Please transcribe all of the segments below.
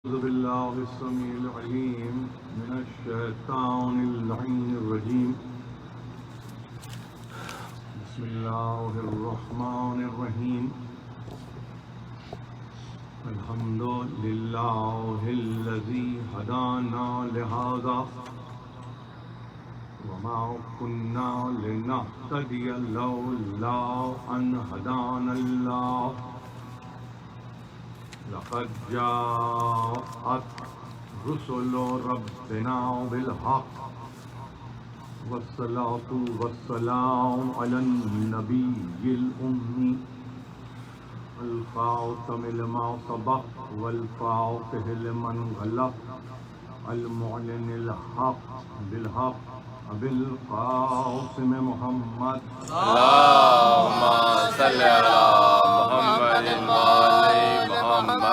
أعوذ بالله السميع العليم من الشيطان اللعين الرجيم. بسم الله الرحمن الرحيم. الحمد لله الذي هدانا لهذا وما كنا لنهتدي لولا أن هدانا الله. لقد جاءت رسل ربنا بالحق والصلاة والسلام على النبي الأمي الخاتم لما سبق والفاتح لمن غلق المعلن الحق بالحق بالقاسم محمد اللهم صل على محمد وآل محمد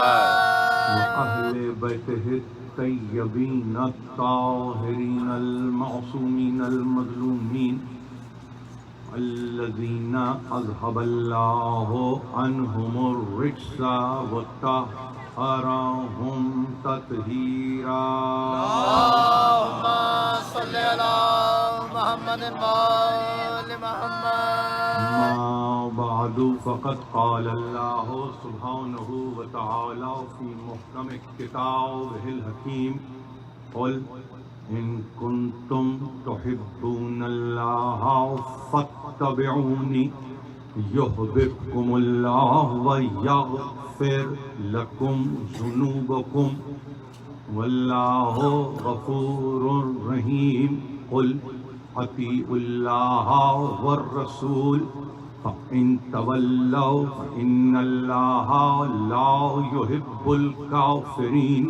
وأهل بيته الطيبين الطاهرين المعصومين المظلومين الذين أذهب الله عنهم الرجس وطهرهم تطهيرا. اللهم صل على محمد وآل محمد. ما بعد فقد قال الله سبحانه وتعالى في محكم كتابه الحكيم قل إن كنتم تحبون الله فاتبعوني يحببكم الله ويغفر لكم ذنوبكم والله غفور رحيم. قل اطیعوا اللہ والرسول فإن تولوا فإن اللہ لا يحب الكافرین.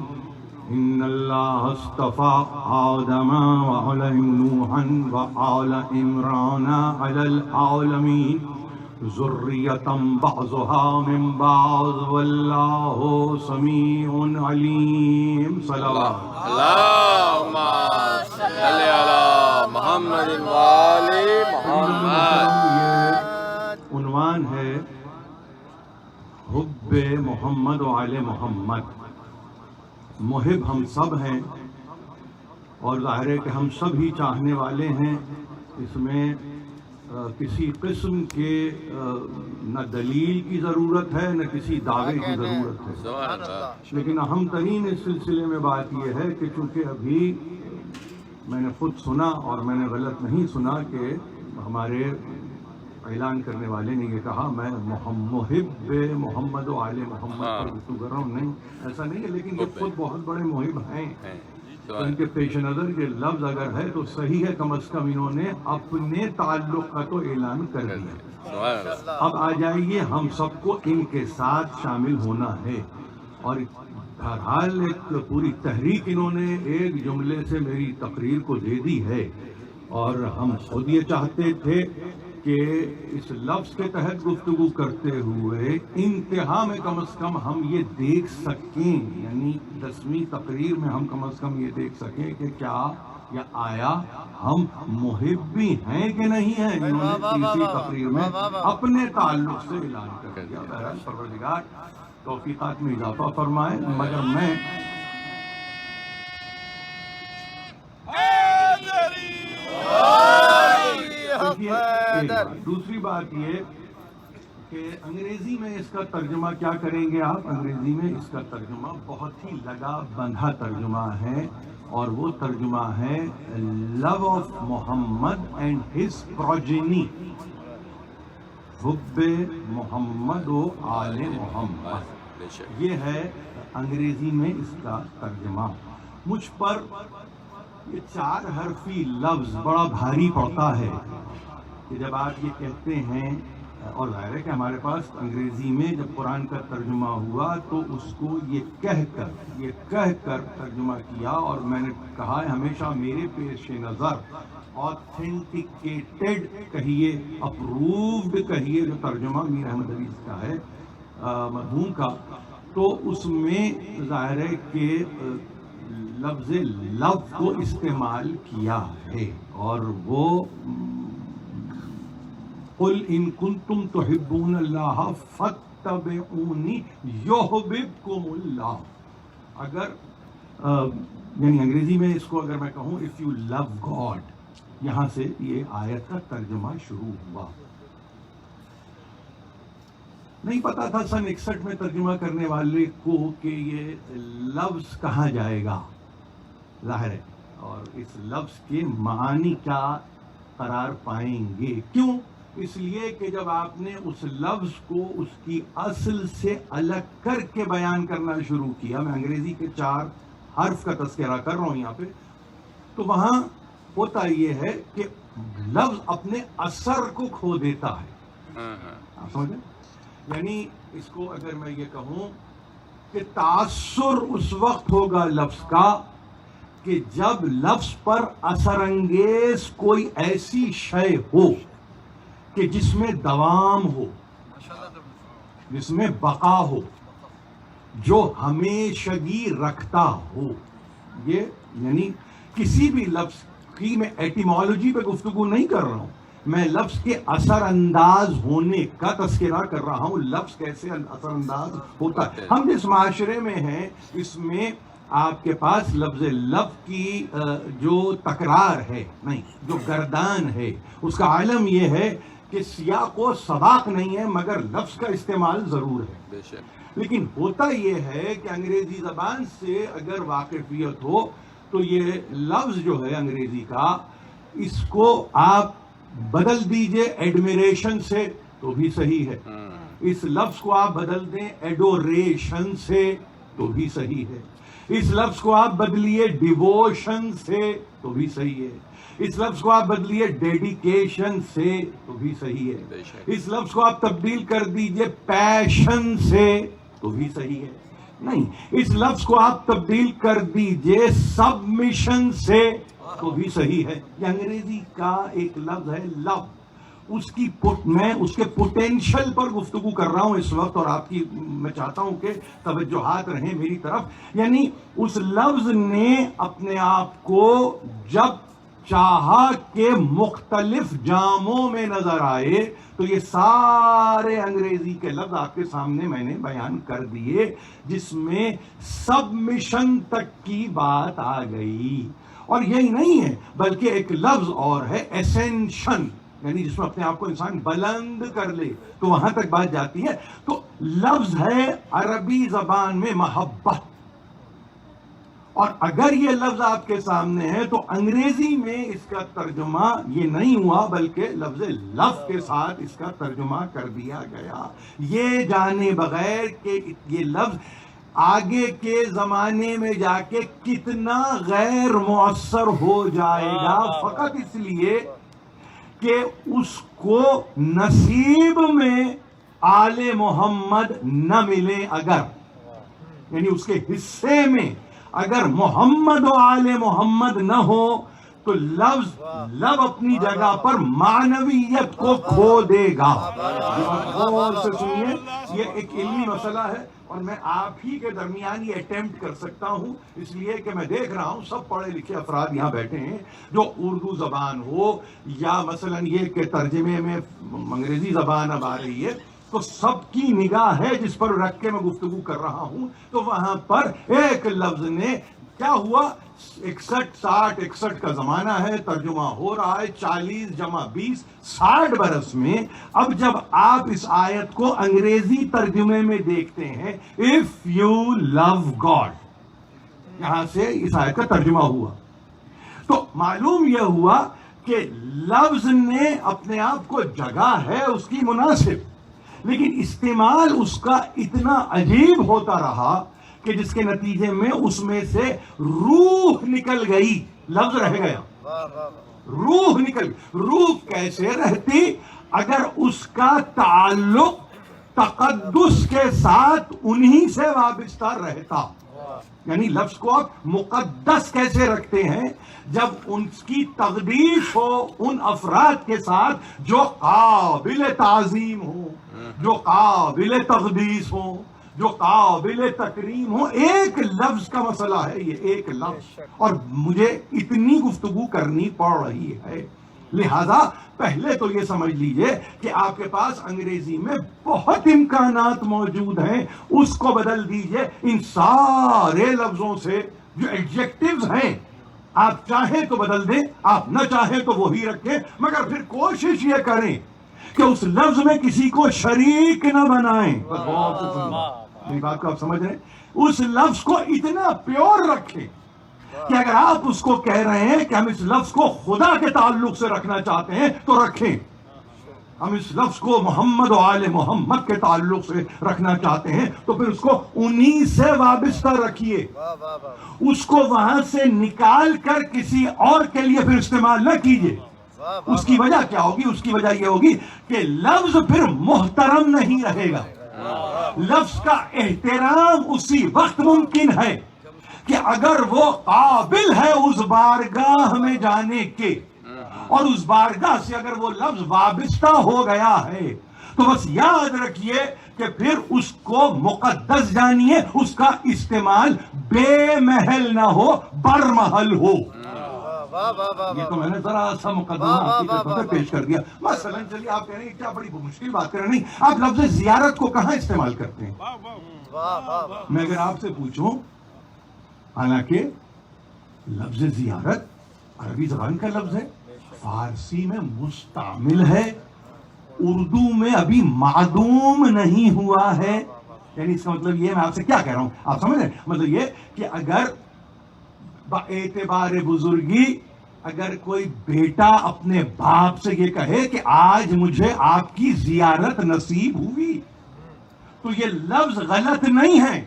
ان اللہ اصطفى آدم وآل نوحا وآل عمران على العالمین ذریة بعضها من بعض واللہ سمیع علیم. صلوات. اللهم صل على محمد وآل محمد. یہ عنوان ہے حب محمد و آل محمد. محب ہم سب ہیں اور ظاہر ہے کہ ہم سب ہی چاہنے والے ہیں. اس میں کسی قسم کے نہ دلیل کی ضرورت ہے نہ کسی دعوے کی ضرورت ہے. سبحان اللہ. لیکن اہم ترین اس سلسلے میں بات یہ ہے کہ چونکہ ابھی میں نے خود سنا اور میں نے غلط نہیں سنا کہ ہمارے اعلان کرنے والے نے یہ کہا میں محب محمد و آل محمد پر گفتگو کر رہا ہوں. نہیں، ایسا نہیں ہے، لیکن یہ خود بہت بڑے محب ہیں. تو ان کے پیش نظر یہ لفظ اگر ہے تو صحیح ہے، کم از کم انہوں نے اپنے تعلق کا تو اعلان کر دیا. اب آ جائیے، ہم سب کو ان کے ساتھ شامل ہونا ہے. اور بہرحال ایک پوری تحریک انہوں نے ایک جملے سے میری تقریر کو دے دی ہے، اور ہم خود یہ چاہتے تھے کہ اس لفظ کے تحت گفتگو کرتے ہوئے انتہا میں کم از کم ہم یہ دیکھ سکیں، یعنی 10ویں تقریر میں ہم کم از کم یہ دیکھ سکیں کہ کیا یا آیا ہم محب بھی ہیں کہ نہیں ہیں. انہوں نے تیسری تقریر میں اپنے تعلق سے اعلان کر دیا. بہرحال پروردگار توفیقات میں اضافہ فرمائے. مگر میں دوسری بات یہ کہ انگریزی میں اس کا ترجمہ کیا کریں گے آپ؟ انگریزی میں اس کا ترجمہ بہت ہی لگا بندھا ترجمہ ہے، اور وہ ترجمہ ہے love of Muhammad and his progeny. حب محمد و آل محمد، یہ ہے انگریزی میں اس کا ترجمہ. مجھ پر یہ 4 حرفی لفظ بڑا بھاری پڑتا ہے کہ جب آپ یہ کہتے ہیں، اور ظاہر ہے کہ ہمارے پاس انگریزی میں جب قرآن کا ترجمہ ہوا تو اس کو یہ کہہ کر ترجمہ کیا. اور میں نے کہا ہے ہمیشہ میرے پیش نظر آتھینٹیکیٹڈ کہیے، اپرووڈ کہیے، جو ترجمہ میر احمد عزیز کا ہے مرحوم کا، تو اس میں ظاہر ہے کہ لفظ لو کو استعمال کیا ہے. اور وہ قل ان کنتم تحبون اللہ فاتبعونی یحببکم اللہ. اگر یعنی انگریزی میں اس کو اگر میں کہوں اف یو لو گاڈ، یہاں سے یہ آیت کا ترجمہ شروع ہوا. نہیں پتا تھا سن 61 میں ترجمہ کرنے والے کو کہ یہ لفظ کہاں جائے گا، ظاہر ہے، اور اس لفظ کے معانی کیا قرار پائیں گے. کیوں؟ اس لیے کہ جب آپ نے اس لفظ کو اس کی اصل سے الگ کر کے بیان کرنا شروع کیا، میں انگریزی کے 4 حرف کا تذکرہ کر رہا ہوں یہاں پہ، تو وہاں ہوتا یہ ہے کہ لفظ اپنے اثر کو کھو دیتا ہے. آپ سمجھیں؟ یعنی اس کو اگر میں یہ کہوں کہ تاثر اس وقت ہوگا لفظ کا کہ جب لفظ پر اثر انگیز کوئی ایسی شے ہو کہ جس میں دوام ہو، جس میں بقا ہو، جو ہمیشگی رکھتا ہو. یہ یعنی کسی بھی لفظ کی میں ایٹیمالوجی پہ گفتگو نہیں کر رہا ہوں، میں لفظ کے اثر انداز ہونے کا تذکرہ کر رہا ہوں. لفظ کیسے اثر انداز ہوتا ہے. ہم جس معاشرے میں ہیں اس میں آپ کے پاس لفظ لفظ کی جو تکرار ہے نہیں، جو گردان ہے، اس کا عالم یہ ہے کہ سیاق و سباق نہیں ہے مگر لفظ کا استعمال ضرور ہے. لیکن ہوتا یہ ہے کہ انگریزی زبان سے اگر واقفیت ہو تو یہ لفظ جو ہے انگریزی کا، اس کو آپ بدل دیجئے ایڈمیریشن سے تو بھی صحیح ہے، اس لفظ کو آپ بدل دیں ایڈوریشن سے تو بھی صحیح ہے، اس لفظ کو آپ بدلیے ڈیووشن سے تو بھی صحیح ہے، اس لفظ کو آپ بدلیے ڈیڈیکیشن سے تو بھی صحیح ہے، اس لفظ کو آپ تبدیل کر دیجئے پیشن سے تو بھی صحیح ہے. نہیں، اس لفظ کو آپ تبدیل کر دیجئے سبمیشن سے تو بھی صحیح ہے. یہ انگریزی کا ایک لفظ ہے لو. میں اس کے پوٹینشل پر گفتگو کر رہا ہوں اس وقت، اور آپ کی میں چاہتا ہوں کہ توجہات رہیں میری طرف. یعنی اس لفظ نے اپنے آپ کو جب چاہا کہ مختلف جاموں میں نظر آئے تو یہ سارے انگریزی کے لفظ آپ کے سامنے میں نے بیان کر دیے، جس میں سبمیشن تک کی بات آ گئی. اور یہی نہیں ہے بلکہ ایک لفظ اور ہے اسینشن، یعنی جس میں اپنے آپ کو انسان بلند کر لے تو وہاں تک بات جاتی ہے. تو لفظ ہے عربی زبان میں محبت، اور اگر یہ لفظ آپ کے سامنے ہے تو انگریزی میں اس کا ترجمہ یہ نہیں ہوا بلکہ لفظ لف کے ساتھ اس کا ترجمہ کر دیا گیا، یہ جانے بغیر کہ یہ لفظ آگے کے زمانے میں جا کے کتنا غیر مؤثر ہو جائے گا، فقط اس لیے کہ اس کو نصیب میں آل محمد نہ ملے. اگر یعنی اس کے حصے میں اگر محمد و آل محمد نہ ہو تو لفظ لب اپنی جگہ پر معنویت کو کھو دے گا. غور سے سنیے، یہ ایک علمی مسئلہ ہے اور میں آپ ہی کے درمیان یہ اٹیمپٹ کر سکتا ہوں، اس لیے کہ میں دیکھ رہا ہوں سب پڑھے لکھے افراد یہاں بیٹھے ہیں، جو اردو زبان ہو یا مثلا یہ کہ ترجمے میں انگریزی زبان اب آ رہی ہے، تو سب کی نگاہ ہے جس پر رکھ کے میں گفتگو کر رہا ہوں. تو وہاں پر ایک لفظ نے کیا ہوا، 61 کا زمانہ ہے، ترجمہ ہو رہا ہے 40 جمع 20 60 برس میں. اب جب آپ اس آیت کو انگریزی ترجمے میں دیکھتے ہیں، اف یو لو گاڈ، یہاں سے اس آیت کا ترجمہ ہوا، تو معلوم یہ ہوا کہ لفظ نے اپنے آپ کو جگہ ہے اس کی مناسب، لیکن استعمال اس کا اتنا عجیب ہوتا رہا کہ جس کے نتیجے میں اس میں سے روح نکل گئی، لفظ رہ گیا، روح نکل. روح کیسے رہتی اگر اس کا تعلق تقدس کے ساتھ انہی سے وابستہ رہتا. یعنی لفظ کو آپ مقدس کیسے رکھتے ہیں جب ان کی تقدیس ہو ان افراد کے ساتھ جو قابل تعظیم ہو، جو قابل تقدیس ہو، جو قابل تکریم ہو. ایک لفظ کا مسئلہ ہے یہ، ایک لفظ، اور مجھے اتنی گفتگو کرنی پڑ رہی ہے لہذا پہلے تو یہ سمجھ لیجئے کہ آپ کے پاس انگریزی میں بہت امکانات موجود ہیں، اس کو بدل دیجئے ان سارے لفظوں سے جو ایڈجیکٹیوز ہیں. آپ چاہیں تو بدل دیں، آپ نہ چاہیں تو وہی رکھیں، مگر پھر کوشش یہ کریں کہ اس لفظ میں کسی کو شریک نہ بنائیں. میری بات کو آپ سمجھ رہے ہیں؟ اس لفظ کو اتنا پیور رکھیں کہ اگر آپ اس کو کہہ رہے ہیں کہ ہم اس لفظ کو خدا کے تعلق سے رکھنا چاہتے ہیں تو رکھیں. ہم اس لفظ کو محمد و آل محمد کے تعلق سے رکھنا چاہتے ہیں تو پھر اس کو انہی سے وابستہ رکھیے. اس کو وہاں سے نکال کر کسی اور کے لیے پھر استعمال نہ کیجیے. اس کی وجہ کیا ہوگی؟ اس کی وجہ یہ ہوگی کہ لفظ پھر محترم نہیں رہے گا. لفظ کا احترام اسی وقت ممکن ہے کہ اگر وہ قابل ہے اس بارگاہ میں جانے کے، اور اس بارگاہ سے اگر وہ لفظ وابستہ ہو گیا ہے تو بس یاد رکھیے کہ پھر اس کو مقدس جانیے، اس کا استعمال بے محل نہ ہو، برمحل ہو. یہ تو میں نے ذرا سا مقدمہ آپ کی طرف سے پیش کر دیا. مثلا چلیے آپ کہہ رہے ہیں کیا بڑی مشکل بات کر رہے ہیں. نہیں، آپ لفظ زیارت کو کہاں استعمال کرتے ہیں؟ میں اگر آپ سے پوچھوں، حالانکہ لفظ زیارت عربی زبان کا لفظ ہے، فارسی میں مستعمل ہے، اردو میں ابھی معدوم نہیں ہوا ہے. یعنی اس کا مطلب یہ، میں آپ سے کیا کہہ رہا ہوں آپ سمجھ رہے ہیں؟ مطلب یہ کہ اگر اعتبار بزرگی اگر کوئی بیٹا اپنے باپ سے یہ کہے کہ آج مجھے آپ کی زیارت نصیب ہوئی تو یہ لفظ غلط نہیں ہے،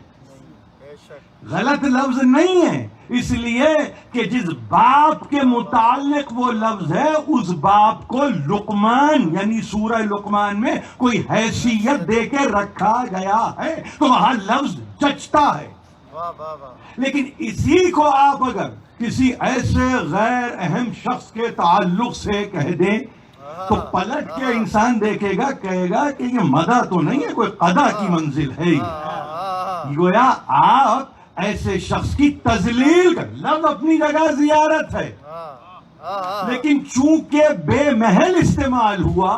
غلط لفظ نہیں ہے، اس لیے کہ جس باپ کے متعلق وہ لفظ ہے اس باپ کو لقمان یعنی سورہ لقمان میں کوئی حیثیت دے کے رکھا گیا ہے تو وہاں لفظ جچتا ہے. لیکن اسی کو آپ اگر کسی ایسے غیر اہم شخص کے تعلق سے کہہ دیں تو پلٹ کے انسان دیکھے گا، کہے گا کہ یہ مدح تو نہیں ہے، کوئی قدا کی منزل ہے. گویا آپ ایسے شخص کی تذلیل کر. لفظ اپنی جگہ زیارت ہے، لیکن چونکہ بے محل استعمال ہوا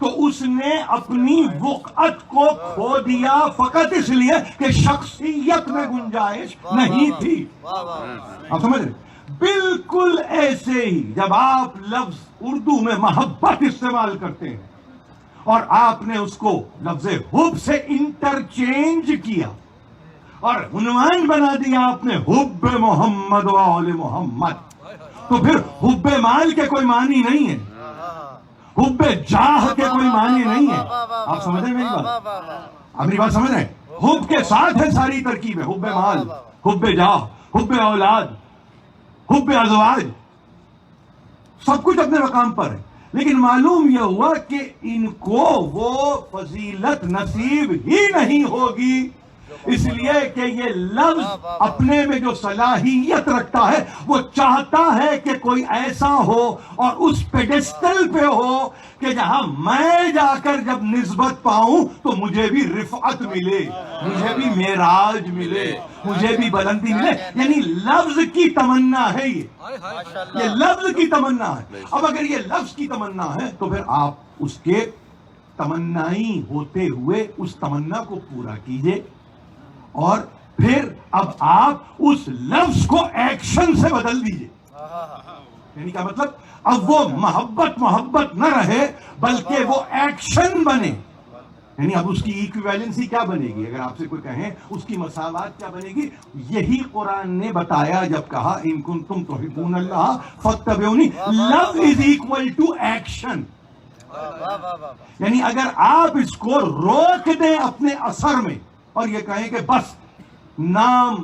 تو اس نے اپنی وقعت کو کھو دیا فقط اس لیے کہ شخصیت میں گنجائش نہیں تھی. آپ سمجھ رہے؟ بالکل ایسے ہی جب آپ لفظ اردو میں محبت استعمال کرتے ہیں اور آپ نے اس کو لفظ حب سے انٹرچینج کیا اور عنوان بنا دیا آپ نے حب محمد و آل محمد، تو پھر حب مال کے کوئی معنی نہیں ہے، حب جاہ کے کوئی معنی نہیں ہے. آپ سمجھ رہے ہیں میری بات؟ آپ میری بات سمجھ رہے ہیں؟ حب کے ساتھ ہے ساری ترکیب ہے، حب مال، حب جاہ، حب اولاد، حب ازواج، سب کچھ اپنے مقام پر ہے. لیکن معلوم یہ ہوا کہ ان کو وہ فضیلت نصیب ہی نہیں ہوگی، اس لیے کہ یہ لفظ اپنے میں جو صلاحیت رکھتا ہے وہ چاہتا ہے کہ کوئی ایسا ہو اور اس پیڈسٹل پہ ہو کہ جہاں میں جا کر جب نسبت پاؤں تو مجھے بھی رفعت ملے، مجھے بھی معراج ملے، مجھے بھی بلندی ملے. یعنی لفظ کی تمنا ہے، یہ لفظ کی تمنا ہے. اب اگر یہ لفظ کی تمنا ہے تو پھر آپ اس کے تمنائی ہوتے ہوئے اس تمنا کو پورا کیجئے، اور پھر اب آپ اس لفظ کو ایکشن سے بدل دیجئے. یعنی کیا مطلب؟ اب وہ محبت نہ رہے بلکہ وہ ایکشن بنے. یعنی اب اس کی ایکویلنسی کیا بنے گی؟ اگر آپ سے کوئی کہیں اس کی مساوات کیا بنے گی؟ یہی قرآن نے بتایا جب کہا ان کنتم تحبون اللہ فاتبعونی. لو از ایکول ٹو ایکشن. یعنی اگر آپ اس کو روک دیں اپنے اثر میں اور یہ کہیں کہ بس نام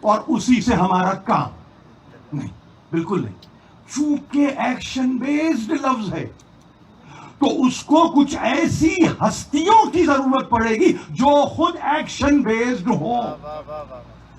اور اسی سے ہمارا کام، نہیں، بالکل نہیں. چونکہ ایکشن بیسڈ لفظ ہے تو اس کو کچھ ایسی ہستیوں کی ضرورت پڑے گی جو خود ایکشن بیسڈ ہو.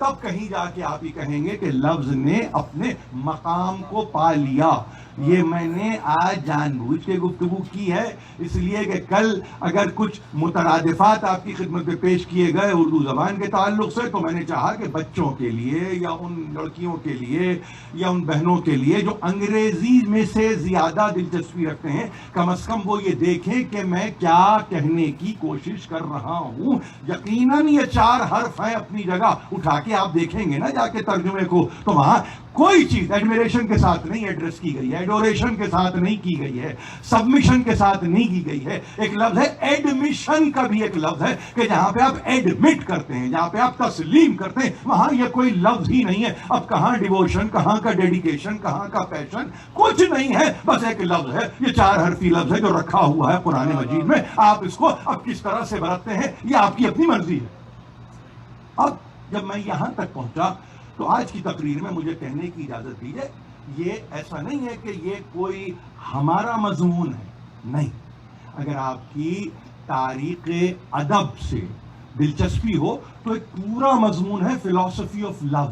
تب کہیں جا کے آپ ہی کہیں گے کہ لفظ نے اپنے مقام کو پا لیا. یہ میں نے آج جان بوجھ کے گفتگو کی ہے اس لیے کہ کل اگر کچھ مترادفات آپ کی خدمت میں پیش کیے گئے اردو زبان کے تعلق سے تو میں نے چاہا کہ بچوں کے لیے یا ان لڑکیوں کے لیے یا ان بہنوں کے لیے جو انگریزی میں سے زیادہ دلچسپی رکھتے ہیں کم از کم وہ یہ دیکھیں کہ میں کیا کہنے کی کوشش کر رہا ہوں. یقیناً یہ 4 حرف ہیں اپنی جگہ, اٹھا کے آپ دیکھیں گے نا جا کے ترجمے کو تو وہاں کوئی چیز ایڈمیریشن کے ساتھ نہیں ایڈریس کی گئی ہے, ایڈوریشن کے ساتھ نہیں کی گئی ہے, سبمیشن کے ساتھ نہیں کی گئی ہے. ایک لفظ ہے ایڈمیشن کا بھی ایک لفظ ہے کہ جہاں پہ آپ ایڈمٹ کرتے ہیں, جہاں پہ آپ تسلیم کرتے ہیں, وہاں یہ کوئی لفظ ہی نہیں ہے. اب کہاں ڈیووشن, کہاں کا ڈیڈیکیشن, کہاں کا پیشن, کچھ نہیں ہے, بس ایک لفظ ہے. یہ 4 حرفی لفظ ہے جو رکھا ہوا ہے قرآن مجید میں. آپ اس کو اب کس طرح سے برتتے ہیں یہ آپ کی اپنی مرضی ہے. اب جب میں یہاں تک پہنچا تو آج کی تقریر میں مجھے کہنے کی اجازت دیجیے, یہ ایسا نہیں ہے کہ یہ کوئی ہمارا مضمون ہے, نہیں. اگر آپ کی تاریخ ادب سے دلچسپی ہو تو ایک پورا مضمون ہے فلسفی آف لو,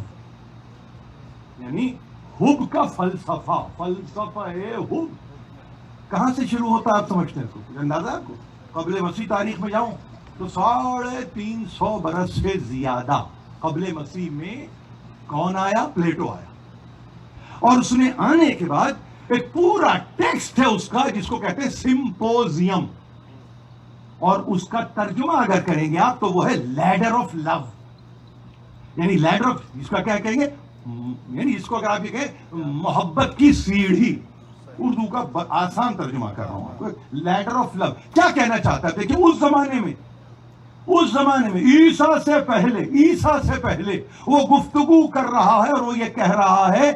یعنی حب کا فلسفہ. فلسفہ حب کہاں سے شروع ہوتا ہے آپ سمجھتے ہیں اس کو؟ کچھ اندازہ ہے آپ کو؟ قبل مسیح تاریخ میں جاؤں تو 350 برس سے زیادہ قبل مسیح میں کون آیا؟ پلیٹو آیا. اور اس نے آنے کے بعد ایک پورا ٹیکسٹ ہے اس کا جس کو کہتے ہیں سمپوزیم, اور اس کا ترجمہ اگر کریں گے آپ تو وہ ہے لیڈر آف لو, یعنی لیڈر آف, جس کا کیا کہیں گے, یعنی اس کو اگر آپ یہ کہیں محبت کی سیڑھی, اردو کا آسان ترجمہ کر رہا ہوں, لیڈر آف لو. کیا کہنا چاہتا تھا کہ اس زمانے میں عیسیٰ سے پہلے وہ گفتگو کر رہا ہے اور وہ یہ کہہ رہا ہے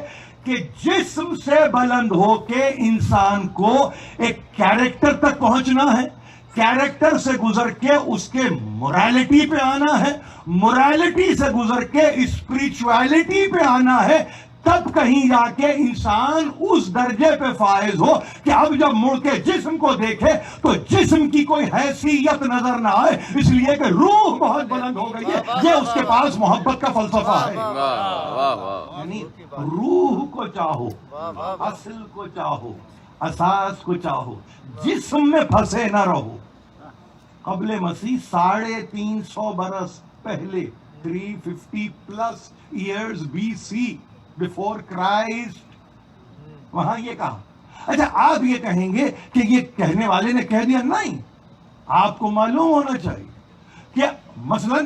کہ جسم سے بلند ہو کے انسان کو ایک کیریکٹر تک پہنچنا ہے, کیریکٹر سے گزر کے اس کے موریلٹی پہ آنا ہے, موریلٹی سے گزر کے اسپریچویلٹی پہ آنا ہے, تب کہیں جا کے انسان اس درجے پہ فائز ہو کہ اب جب مڑ کے جسم کو دیکھے تو جسم کی کوئی حیثیت نظر نہ آئے, اس لیے کہ روح بہت بلند ہو گئی ہے. یہ اس کے پاس محبت کا فلسفہ ہے. یعنی روح کو چاہو, اصل کو چاہو, اساس کو چاہو, جسم میں پھنسے نہ رہو. قبل مسیح 350 برس پہلے, 350+ ایئرز BC بفور کرائسٹ, وہاں یہ کہا. اچھا آپ یہ کہیں گے کہ یہ کہنے والے نے کہہ دیا, نہیں, آپ کو معلوم ہونا چاہیے کہ مثلا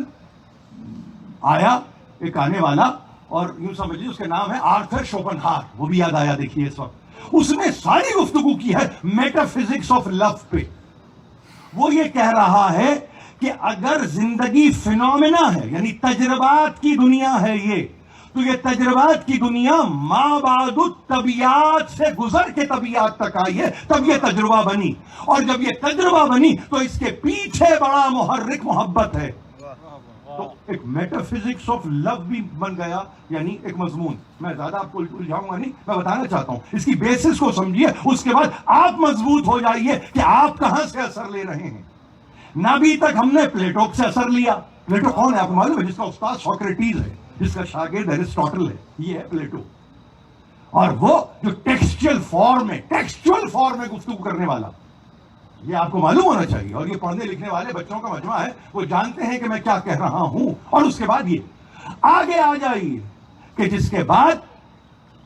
آیا ایک آنے والا اور یوں سمجھیے اس کے نام ہے آرتھر شوپنہار, وہ بھی یاد آیا دیکھیے اس وقت. اس نے ساری گفتگو کی ہے میٹا فزکس آف لو پہ. وہ یہ کہہ رہا ہے کہ اگر زندگی فینومینا ہے, یعنی تجربات کی دنیا ہے یہ, تو یہ تجربات کی دنیا ما بعد الطبیعات سے گزر کے طبیعت تک آئی ہے, تب یہ تجربہ بنی. اور جب یہ تجربہ بنی تو اس کے پیچھے بڑا محرک محبت ہے. تو ایک میٹا فزکس آف لو بھی بن گیا, یعنی ایک مضمون. میں زیادہ آپ کو الجھاؤں گا نہیں, میں بتانا چاہتا ہوں اس کی بیسس کو سمجھیے, اس کے بعد آپ مضبوط ہو جائیے کہ آپ کہاں سے اثر لے رہے ہیں. نبی تک ہم نے پلیٹو سے اثر لیا. پلیٹو کون ہے آپ کو معلوم ہے؟ جس کا استاد سوکریٹیز ہے, جس کا شاگرد ایرسٹاٹل ہے, یہ ہے پلیٹو. اور وہ جو ٹیکسچوئل فارم میں گفتگو کرنے والا, یہ آپ کو معلوم ہونا چاہیے. اور یہ پڑھنے لکھنے والے بچوں کا مجموعہ ہے, وہ جانتے ہیں کہ میں کیا کہہ رہا ہوں. اور اس کے بعد یہ آگے آ جائیے کہ جس کے بعد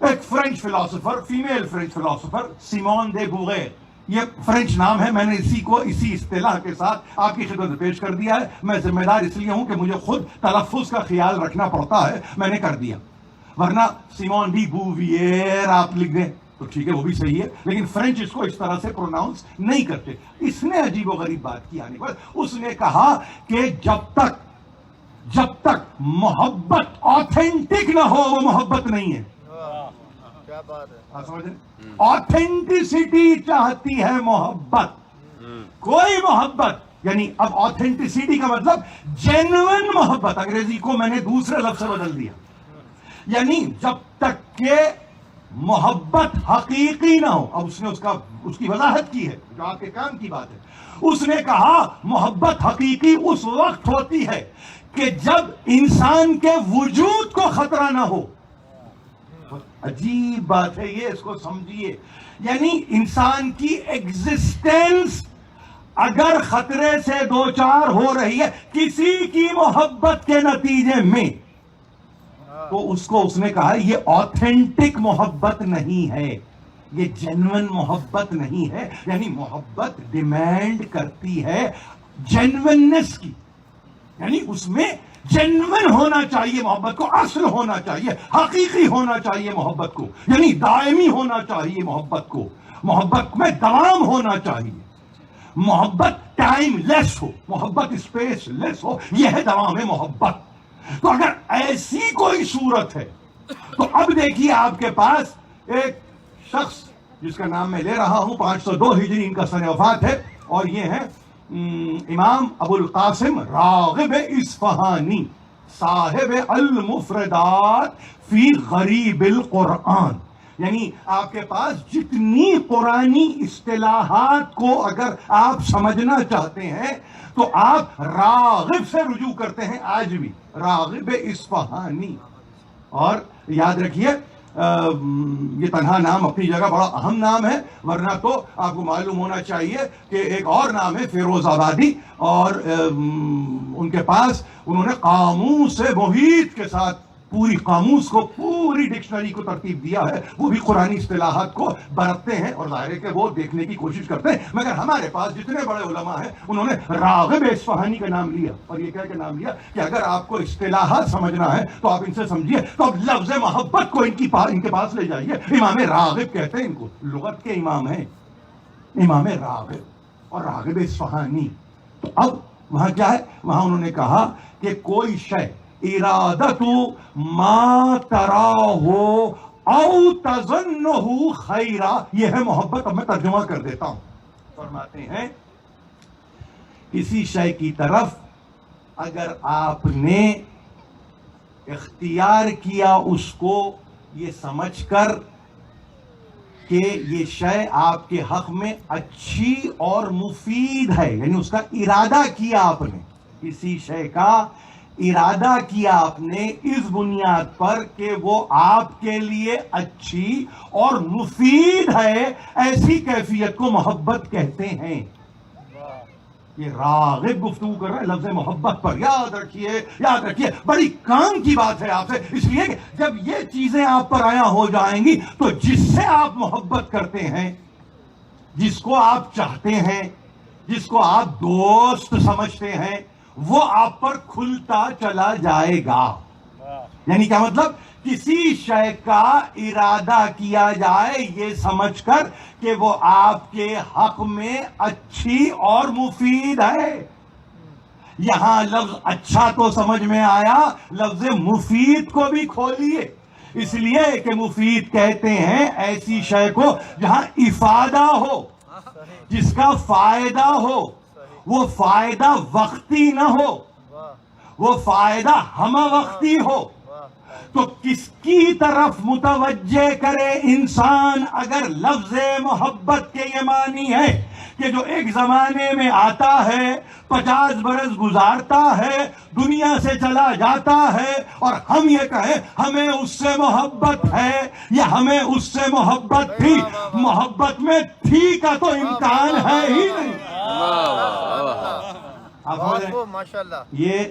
ایک French philosopher, female French philosopher, Simone de Beauvoir, یہ فرینچ نام ہے, میں نے اسی اصطلاح کے ساتھ آپ کی خدمت میں پیش کر دیا ہے. میں ذمہ دار اس لیے ہوں کہ مجھے خود تلفظ کا خیال رکھنا پڑتا ہے, میں نے کر دیا. ورنہ سیمون ڈی بوویئر آپ لکھ دیں تو ٹھیک ہے, وہ بھی صحیح ہے, لیکن فرینچ اس کو اس طرح سے پروناؤنس نہیں کرتے. اس نے عجیب و غریب بات کی آنے پر, اس نے کہا کہ جب تک محبت آتھینٹک نہ ہو وہ محبت نہیں ہے. کیا بات ہے, آپ سمجھ رہے ہیں؟ آتھینٹسٹی چاہتی ہے محبت, کوئی محبت, یعنی اب آتھینٹسٹی کا مطلب جینوئن محبت. انگریزی کو میں نے دوسرے لفظ سے بدل دیا, یعنی جب تک کہ محبت حقیقی نہ ہو. اب اس نے اس کی وضاحت کی ہے جو آپ کے کام کی بات ہے. اس نے کہا محبت حقیقی اس وقت ہوتی ہے کہ جب انسان کے وجود کو خطرہ نہ ہو. عجیب بات ہے یہ, اس کو سمجھیے. یعنی انسان کی ایگزسٹنس اگر خطرے سے دو چار ہو رہی ہے کسی کی محبت کے نتیجے میں, تو اس نے کہا یہ آتھینٹک محبت نہیں ہے, یہ جینوئن محبت نہیں ہے. یعنی محبت ڈیمانڈ کرتی ہے جینوئننس کی, یعنی اس میں جینوئن ہونا چاہیے, محبت کو اصل ہونا چاہیے, حقیقی ہونا چاہیے محبت کو, یعنی دائمی ہونا چاہیے محبت کو, محبت میں دوام ہونا چاہیے, محبت ٹائم لیس ہو, محبت اسپیس لیس ہو, یہ ہے دوام محبت. تو اگر ایسی کوئی صورت ہے تو اب دیکھیے آپ کے پاس ایک شخص جس کا نام میں لے رہا ہوں, 502 ہجری ان کا سن وفات ہے, اور یہ ہے امام ابو القاسم راغب اصفہانی, صاحب المفردات فی غریب القرآن. یعنی آپ کے پاس جتنی قرآنی اصطلاحات کو اگر آپ سمجھنا چاہتے ہیں تو آپ راغب سے رجوع کرتے ہیں, آج بھی راغب اصفہانی. اور یاد رکھیے یہ تنہا نام اپنی جگہ بڑا اہم نام ہے, ورنہ تو آپ کو معلوم ہونا چاہیے کہ ایک اور نام ہے فیروز آبادی, اور ان کے پاس انہوں نے قاموس محیط کے ساتھ پوری قاموس کو, پوری ڈکشنری کو ترتیب دیا ہے. وہ بھی قرآنی اصطلاحات کو برتتے ہیں اور ظاہر ہے کہ وہ دیکھنے کی کوشش کرتے ہیں, مگر ہمارے پاس جتنے بڑے علماء ہیں انہوں نے راغب اصفہانی کا نام لیا, اور یہ کہہ کے نام لیا کہ اگر آپ کو اصطلاحات سمجھنا ہے تو آپ ان سے سمجھیے, تو اب لفظ محبت کو ان کے پاس لے جائیے. امام راغب کہتے ہیں ان کو, لغت کے امام ہیں امام راغب اور راغب اصفہانی. تو اب وہاں کیا ہے, وہاں انہوں نے کہا کہ کوئی شے ارادت ما تراہ او تظنہ خیرا, یہ ہے محبت. اب میں ترجمہ کر دیتا ہوں. فرماتے ہیں کسی شے کی طرف اگر آپ نے اختیار کیا اس کو یہ سمجھ کر کہ یہ شے آپ کے حق میں اچھی اور مفید ہے, یعنی اس کا ارادہ کیا آپ نے, کسی شے کا ارادہ کیا آپ نے اس بنیاد پر کہ وہ آپ کے لیے اچھی اور مفید ہے, ایسی کیفیت کو محبت کہتے ہیں. یہ راغب گفتگو کر رہے ہیں لفظ محبت پر. یاد رکھیے بڑی کام کی بات ہے آپ سے, اس لیے کہ جب یہ چیزیں آپ پر آیا ہو جائیں گی تو جس سے آپ محبت کرتے ہیں, جس کو آپ چاہتے ہیں, جس کو آپ دوست سمجھتے ہیں, وہ آپ پر کھلتا چلا جائے گا. یعنی کیا مطلب, کسی شے کا ارادہ کیا جائے یہ سمجھ کر کہ وہ آپ کے حق میں اچھی اور مفید ہے. یہاں لفظ اچھا تو سمجھ میں آیا, لفظ مفید کو بھی کھولیے, اس لیے کہ مفید کہتے ہیں ایسی شے کو جہاں افادہ ہو, جس کا فائدہ ہو, وہ فائدہ وقتی نہ ہو, وہ فائدہ ہمہ وقتی ہو. تو کس کی طرف متوجہ کرے انسان اگر لفظ محبت کے یہ معنی ہے کہ جو ایک زمانے میں آتا ہے, 50 برس گزارتا ہے, دنیا سے چلا جاتا ہے, اور ہم یہ کہیں ہمیں اس سے محبت ہے یا ہمیں اس سے محبت تھی. محبت میں تھی کا تو امکان ہے ہی نہیں. یہ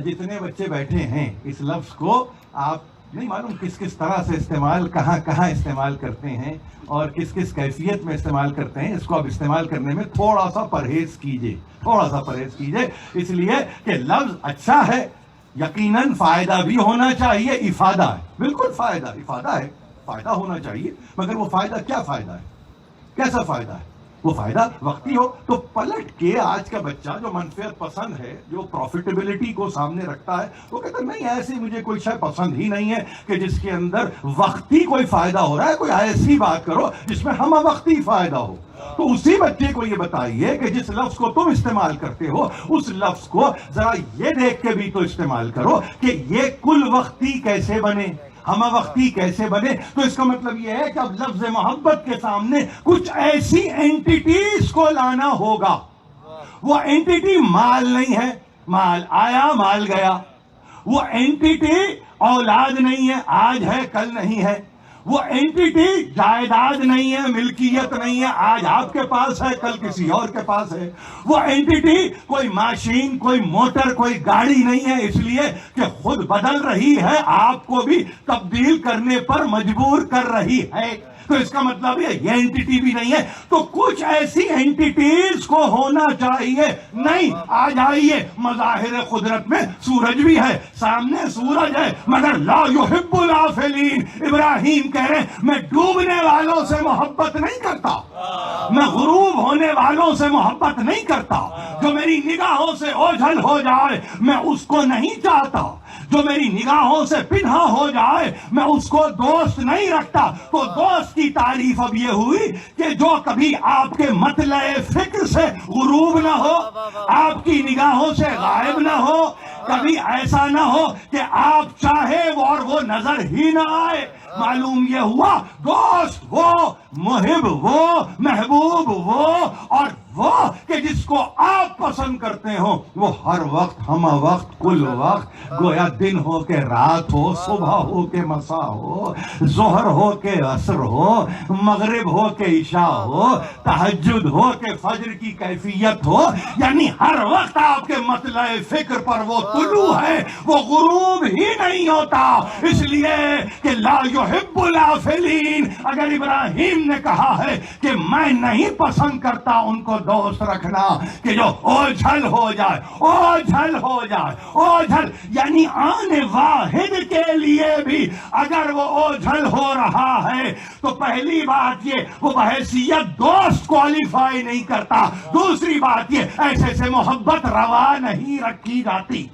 جتنے بچے بیٹھے ہیں اس لفظ کو آپ نہیں معلوم کس کس طرح سے استعمال, کہاں کہاں استعمال کرتے ہیں اور کس کس کیفیت میں استعمال کرتے ہیں. اس کو آپ استعمال کرنے میں تھوڑا سا پرہیز کیجئے, اس لیے کہ لفظ اچھا ہے, یقیناً فائدہ بھی ہونا چاہیے, افادہ ہے, بالکل افادہ ہے, فائدہ ہونا چاہیے, مگر وہ فائدہ کیا فائدہ ہے, کیسا فائدہ ہے؟ وہ فائدہ وقتی ہو. تو پلٹ کے آج کا بچہ جو منفعت پسند ہے, جو پروفیٹیبلٹی کو سامنے رکھتا ہے, وہ کہتا ہے نہیں ایسی مجھے کوئی شے پسند ہی نہیں ہے کہ جس کے اندر وقتی کوئی فائدہ ہو رہا ہے, کوئی ایسی بات کرو جس میں ہمہ وقتی فائدہ ہو. تو اسی بچے کو یہ بتائیے کہ جس لفظ کو تم استعمال کرتے ہو اس لفظ کو ذرا یہ دیکھ کے بھی تو استعمال کرو کہ یہ کل وقتی کیسے بنے, ہمہ وقتی کیسے بنے. تو اس کا مطلب یہ ہے کہ اب لفظ محبت کے سامنے کچھ ایسی اینٹیٹیز کو لانا ہوگا. وہ اینٹیٹی مال نہیں ہے, مال آیا مال گیا. وہ اینٹیٹی اولاد نہیں ہے، آج ہے کل نہیں ہے. وہ اینٹیٹی جائیداد نہیں ہے، ملکیت نہیں ہے، آج آپ کے پاس ہے کل کسی اور کے پاس ہے. وہ اینٹیٹی کوئی ماشین، کوئی موٹر، کوئی گاڑی نہیں ہے، اس لیے کہ خود بدل رہی ہے، آپ کو بھی تبدیل کرنے پر مجبور کر رہی ہے. تو اس کا مطلب یہ اینٹیٹی بھی نہیں ہے. تو کچھ ایسی اینٹیٹیز کو ہونا چاہیے. نہیں، آ جائیے مظاہر قدرت میں سورج بھی ہے، سامنے سورج ہے، مگر لا یحب الافلین. ابراہیم کہہ رہے ہیں میں ڈوبنے والوں سے محبت نہیں کرتا، میں غروب ہونے والوں سے محبت نہیں کرتا. جو میری نگاہوں سے اوجھل ہو جائے میں اس کو نہیں چاہتا، جو میری نگاہوں سے پنہا ہو جائے میں اس کو دوست نہیں رکھتا. تو دوست کی تعریف اب یہ ہوئی کہ جو کبھی آپ کے مطلع فکر سے غروب نہ ہو، آپ کی نگاہوں سے غائب نہ ہو، کبھی ایسا نہ ہو کہ آپ چاہے اور وہ نظر ہی نہ آئے. معلوم یہ ہوا دوست وہ، محب وہ، محبوب وہ، اور وہ کہ جس کو آپ پسند کرتے ہو وہ ہر وقت، ہم وقت، کل وقت، گویا دن ہو کہ رات ہو، صبح ہو کہ مساء ہو، ظہر ہو کہ عصر ہو، مغرب ہو کہ عشاء ہو، تہجد ہو کہ فجر کی کیفیت ہو، یعنی ہر وقت آپ کے مطلع فکر پر وہ طلوع ہے، وہ غروب ہی نہیں ہوتا. اس لیے کہ لا یحب الافلین. اگر ابراہیم نے کہا ہے کہ میں نہیں پسند کرتا ان کو دوست رکھنا کہ جو اوجھل ہو جائے، اوجھل ہو جائے، اوجھل یعنی آن واحد کے لیے بھی اگر وہ اوجھل ہو رہا ہے تو پہلی بات یہ وہ بحیثیت دوست کوالیفائی نہیں کرتا. دوسری بات یہ ایسے سے محبت روا نہیں رکھی جاتی.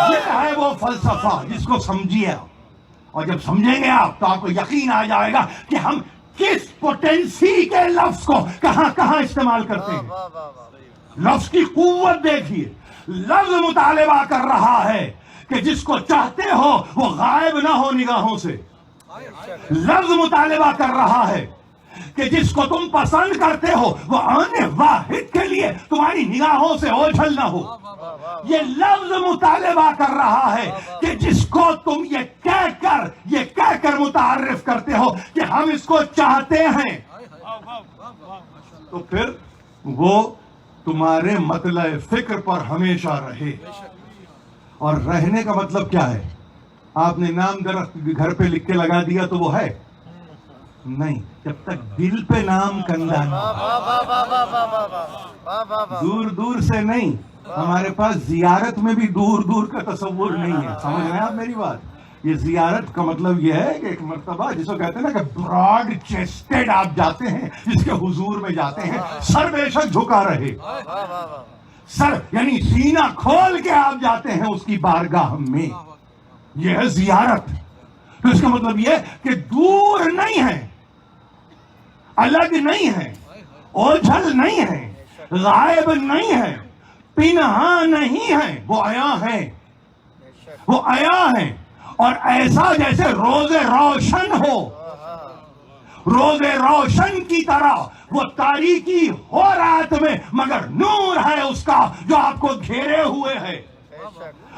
یہ ہے وہ فلسفہ جس کو سمجھیے آپ، اور جب سمجھیں گے آپ تو آپ کو یقین آ جائے گا کہ ہم کس پوٹینسی کے لفظ کو کہاں کہاں استعمال کرتے ہیں. لفظ کی قوت دیکھیے. لفظ مطالبہ کر رہا ہے کہ جس کو چاہتے ہو وہ غائب نہ ہو نگاہوں سے. لفظ مطالبہ کر رہا ہے کہ جس کو تم پسند کرتے ہو وہ آنے واحد کے لیے تمہاری نگاہوں سے اوجھل نہ ہو. یہ لفظ مطالبہ کر رہا ہے کہ جس کو تم یہ کہہ کر متعارف کرتے ہو کہ ہم اس کو چاہتے ہیں، تو پھر وہ تمہارے مطلع فکر پر ہمیشہ رہے. اور رہنے کا مطلب کیا ہے؟ آپ نے نام درخت گھر پہ لکھ کے لگا دیا تو وہ ہے نہیں، جب تک دل پہ نام کندہ نہ ہو. دور دور سے نہیں، ہمارے پاس زیارت میں بھی دور دور کا تصور نہیں ہے. سمجھ رہے ہیں آپ میری بات؟ یہ زیارت کا مطلب یہ ہے کہ ایک مرتبہ جس کو کہتے ہیں نا کہ براڈ چیسٹڈ آپ جاتے ہیں، جس کے حضور میں جاتے ہیں، سر بے شک جھکا رہے، سر یعنی سینہ کھول کے آپ جاتے ہیں اس کی بارگاہ میں. یہ ہے زیارت. تو اس کا مطلب یہ کہ دور نہیں ہے، الگ نہیں ہے، اوجھل نہیں ہے، غائب نہیں ہے، پنہا نہیں ہے، وہ عیاں ہے، وہ عیاں ہے. اور ایسا جیسے روز روشن ہو، روز روشن کی طرح وہ تاریکی ہو رات میں، مگر نور ہے اس کا جو آپ کو گھیرے ہوئے ہے.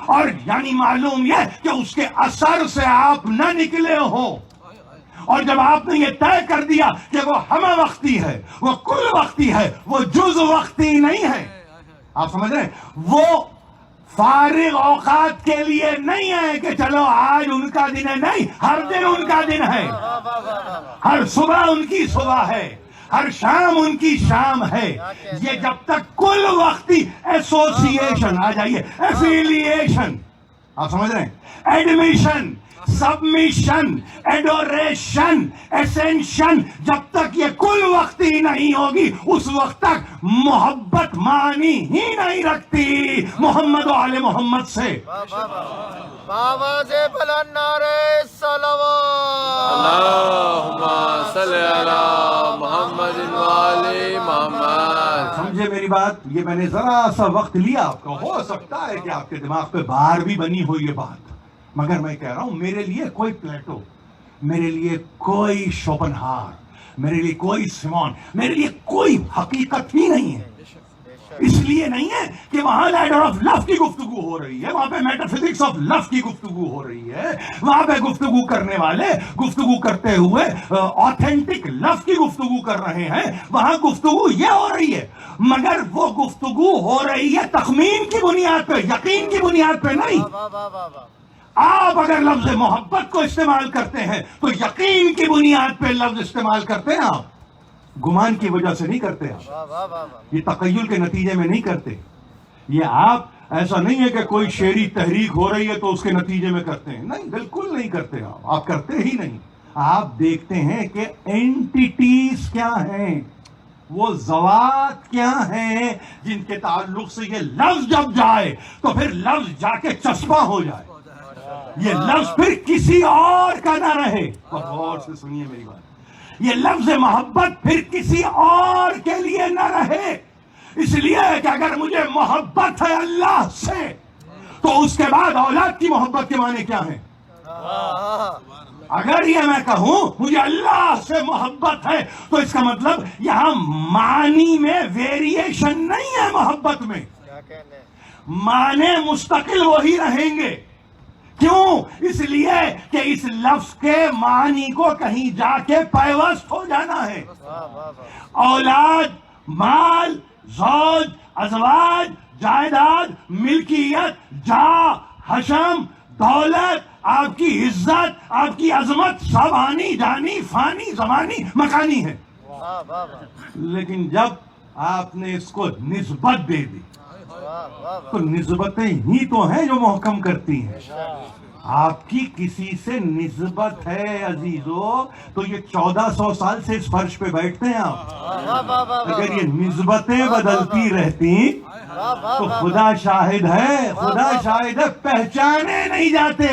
اور یعنی معلوم یہ کہ اس کے اثر سے آپ نہ نکلے ہو. اور جب آپ نے یہ طے کر دیا کہ وہ ہم وقتی ہے، وہ کل وقتی ہے، وہ جز وقتی نہیں ہے، آپ سمجھ رہے ہیں؟ وہ فارغ اوقات کے لیے نہیں ہے کہ چلو آج ان کا دن ہے. نہیں، ہر دن ان کا دن ہے، ہر صبح ان کی صبح ہے، ہر شام ان کی شام ہے. یہ جب تک کل وقتی ایسوسیشن آ جائیے، ایفیلیشن، آپ سمجھ رہے ہیں؟ ایڈمیشن، سبمیشن، ایڈوریشن، اسینشن، جب تک یہ کل وقتی نہیں ہوگی اس وقت تک محبت معنی ہی نہیں رکھتی محمد و آل محمد سے. بابا سے بلند نعرہ صلوات. اللہم صلی علی محمد و آل محمد. سمجھے میری بات؟ یہ میں نے ذرا سا وقت لیا آپ کا. ہو سکتا ہے کہ آپ کے دماغ پہ باہر بھی بنی ہو یہ بات، مگر میں کہہ رہا ہوں میرے لیے کوئی پلیٹو، میرے لیے کوئی شوپنہار، میرے لیے کوئی سیمون، میرے لیے کوئی حقیقت ہی نہیں ہے. اس لیے نہیں ہے کہ وہاں لیڈر آف لو کی گفتگو ہو رہی ہے، وہاں پہ میٹر فزکس آف لو کی گفتگو ہو رہی ہے، وہاں پہ گفتگو کرنے والے گفتگو کرتے ہوئے آتھینٹک لو کی گفتگو کر رہے ہیں. وہاں گفتگو یہ ہو رہی ہے، مگر وہ گفتگو ہو رہی ہے تخمین کی بنیاد پہ، یقین کی بنیاد پہ نہیں. آپ اگر لفظ محبت کو استعمال کرتے ہیں تو یقین کی بنیاد پہ لفظ استعمال کرتے ہیں، آپ گمان کی وجہ سے نہیں کرتے. آپ یہ تخیل کے نتیجے میں نہیں کرتے. یہ آپ ایسا نہیں ہے کہ کوئی شعری تحریک ہو رہی ہے تو اس کے نتیجے میں کرتے ہیں، نہیں، بالکل نہیں کرتے. آپ کرتے ہی نہیں. آپ دیکھتے ہیں کہ اینٹیٹیز کیا ہیں، وہ ذوات کیا ہیں جن کے تعلق سے یہ لفظ جب جائے تو پھر لفظ جا کے چسپاں ہو جائے، یہ لفظ پھر کسی اور کا نہ رہے. غور سے سنیے میری بات. یہ لفظ محبت پھر کسی اور کے لیے نہ رہے. اس لیے کہ اگر مجھے محبت ہے اللہ سے تو اس کے بعد اولاد کی محبت کے معنی کیا ہیں؟ اگر یہ میں کہوں مجھے اللہ سے محبت ہے تو اس کا مطلب یہاں معنی میں ویریشن نہیں ہے. محبت میں معنی مستقل وہی رہیں گے. کیوں؟ اس لیے کہ اس لفظ کے معنی کو کہیں جا کے پیوست ہو جانا ہے. اولاد، مال، زوج، ازواج، جائیداد، ملکیت، جا، حشم، دولت، آپ کی عزت، آپ کی عظمت سب آنی جانی فانی زمانی مکانی ہے. لیکن جب آپ نے اس کو نسبت دے دی تو نسبتیں ہی تو ہیں جو محکم کرتی ہیں. آپ کی کسی سے نسبت ہے عزیزو تو یہ 1400 سال سے اس فرش پہ بیٹھتے ہیں آپ. اگر یہ نسبتیں بدلتی رہتی تو خدا شاہد ہے، خدا شاہد ہے، پہچانے نہیں جاتے.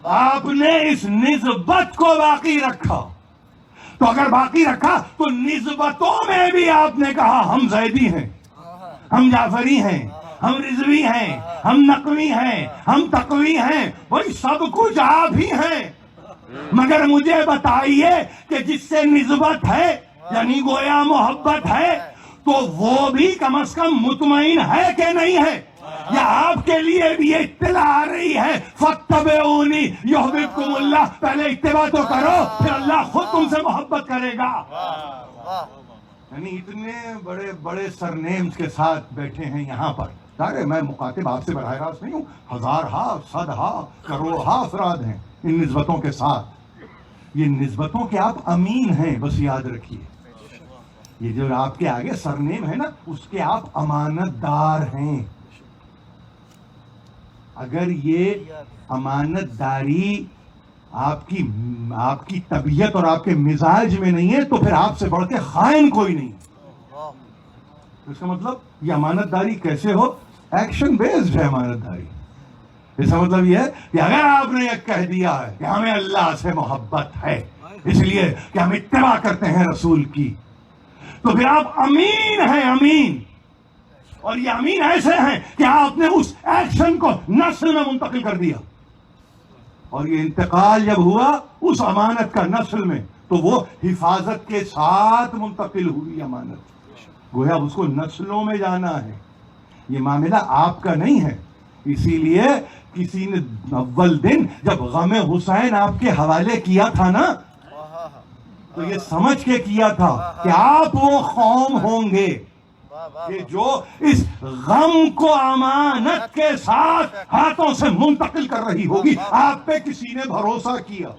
آپ نے اس نسبت کو باقی رکھا. تو اگر باقی رکھا تو نسبتوں میں بھی آپ نے کہا ہم زیدی ہیں، ہم جعفری ہیں، ہم رضوی ہیں، ہم نقوی ہیں، ہم تقوی ہیں. وہی سب کچھ آپ ہی ہیں. مگر مجھے بتائیے کہ جس سے نسبت ہے یعنی گویا محبت ہے تو وہ بھی کم از کم مطمئن ہے کہ نہیں ہے؟ یا آپ کے لیے بھی یہ اطلاع آ رہی ہے فاتبعونی یحببکم اللہ، پہلے اتباع تو کرو پھر اللہ خود تم سے محبت کرے گا. یعنی اتنے بڑے بڑے سرنیمز کے ساتھ بیٹھے ہیں یہاں پر. ظاہر ہے میں مخاطب آپ سے براہ راست نہیں ہوں، ہزارہا، صدہا، کروڑہا افراد ہیں ان نسبتوں کے ساتھ. یہ نسبتوں کے آپ امین ہیں، بس یاد رکھیے. یہ جو آپ کے آگے سرنیم ہے نا اس کے آپ امانت دار ہیں. اگر یہ امانت داری آپ کی طبیعت اور آپ کے مزاج میں نہیں ہے تو پھر آپ سے بڑھ کے خائن کوئی نہیں. اس کا مطلب یہ امانت داری کیسے ہو؟ ایکشن بیسڈ ہے امانت داری. اس کا مطلب یہ ہے کہ اگر آپ نے یہ کہہ دیا ہے کہ ہمیں اللہ سے محبت ہے اس لیے کہ ہم اتباع کرتے ہیں رسول کی، تو پھر آپ امین ہیں، امین. اور یہ امین ایسے ہیں کہ آپ نے اس ایکشن کو نسل میں منتقل کر دیا. اور یہ انتقال جب ہوا اس امانت کا نسل میں تو وہ حفاظت کے ساتھ منتقل ہوئی امانت. گویا اس کو نسلوں میں جانا ہے. یہ معاملہ آپ کا نہیں ہے. اسی لیے کسی نے اول دن جب غم حسین آپ کے حوالے کیا تھا نا تو یہ سمجھ کے کیا تھا کہ آپ وہ قوم ہوں گے کہ جو اس غم کو امانت کے ساتھ ہاتھوں سے منتقل کر رہی ہوگی. آپ پہ کسی نے بھروسہ کیا،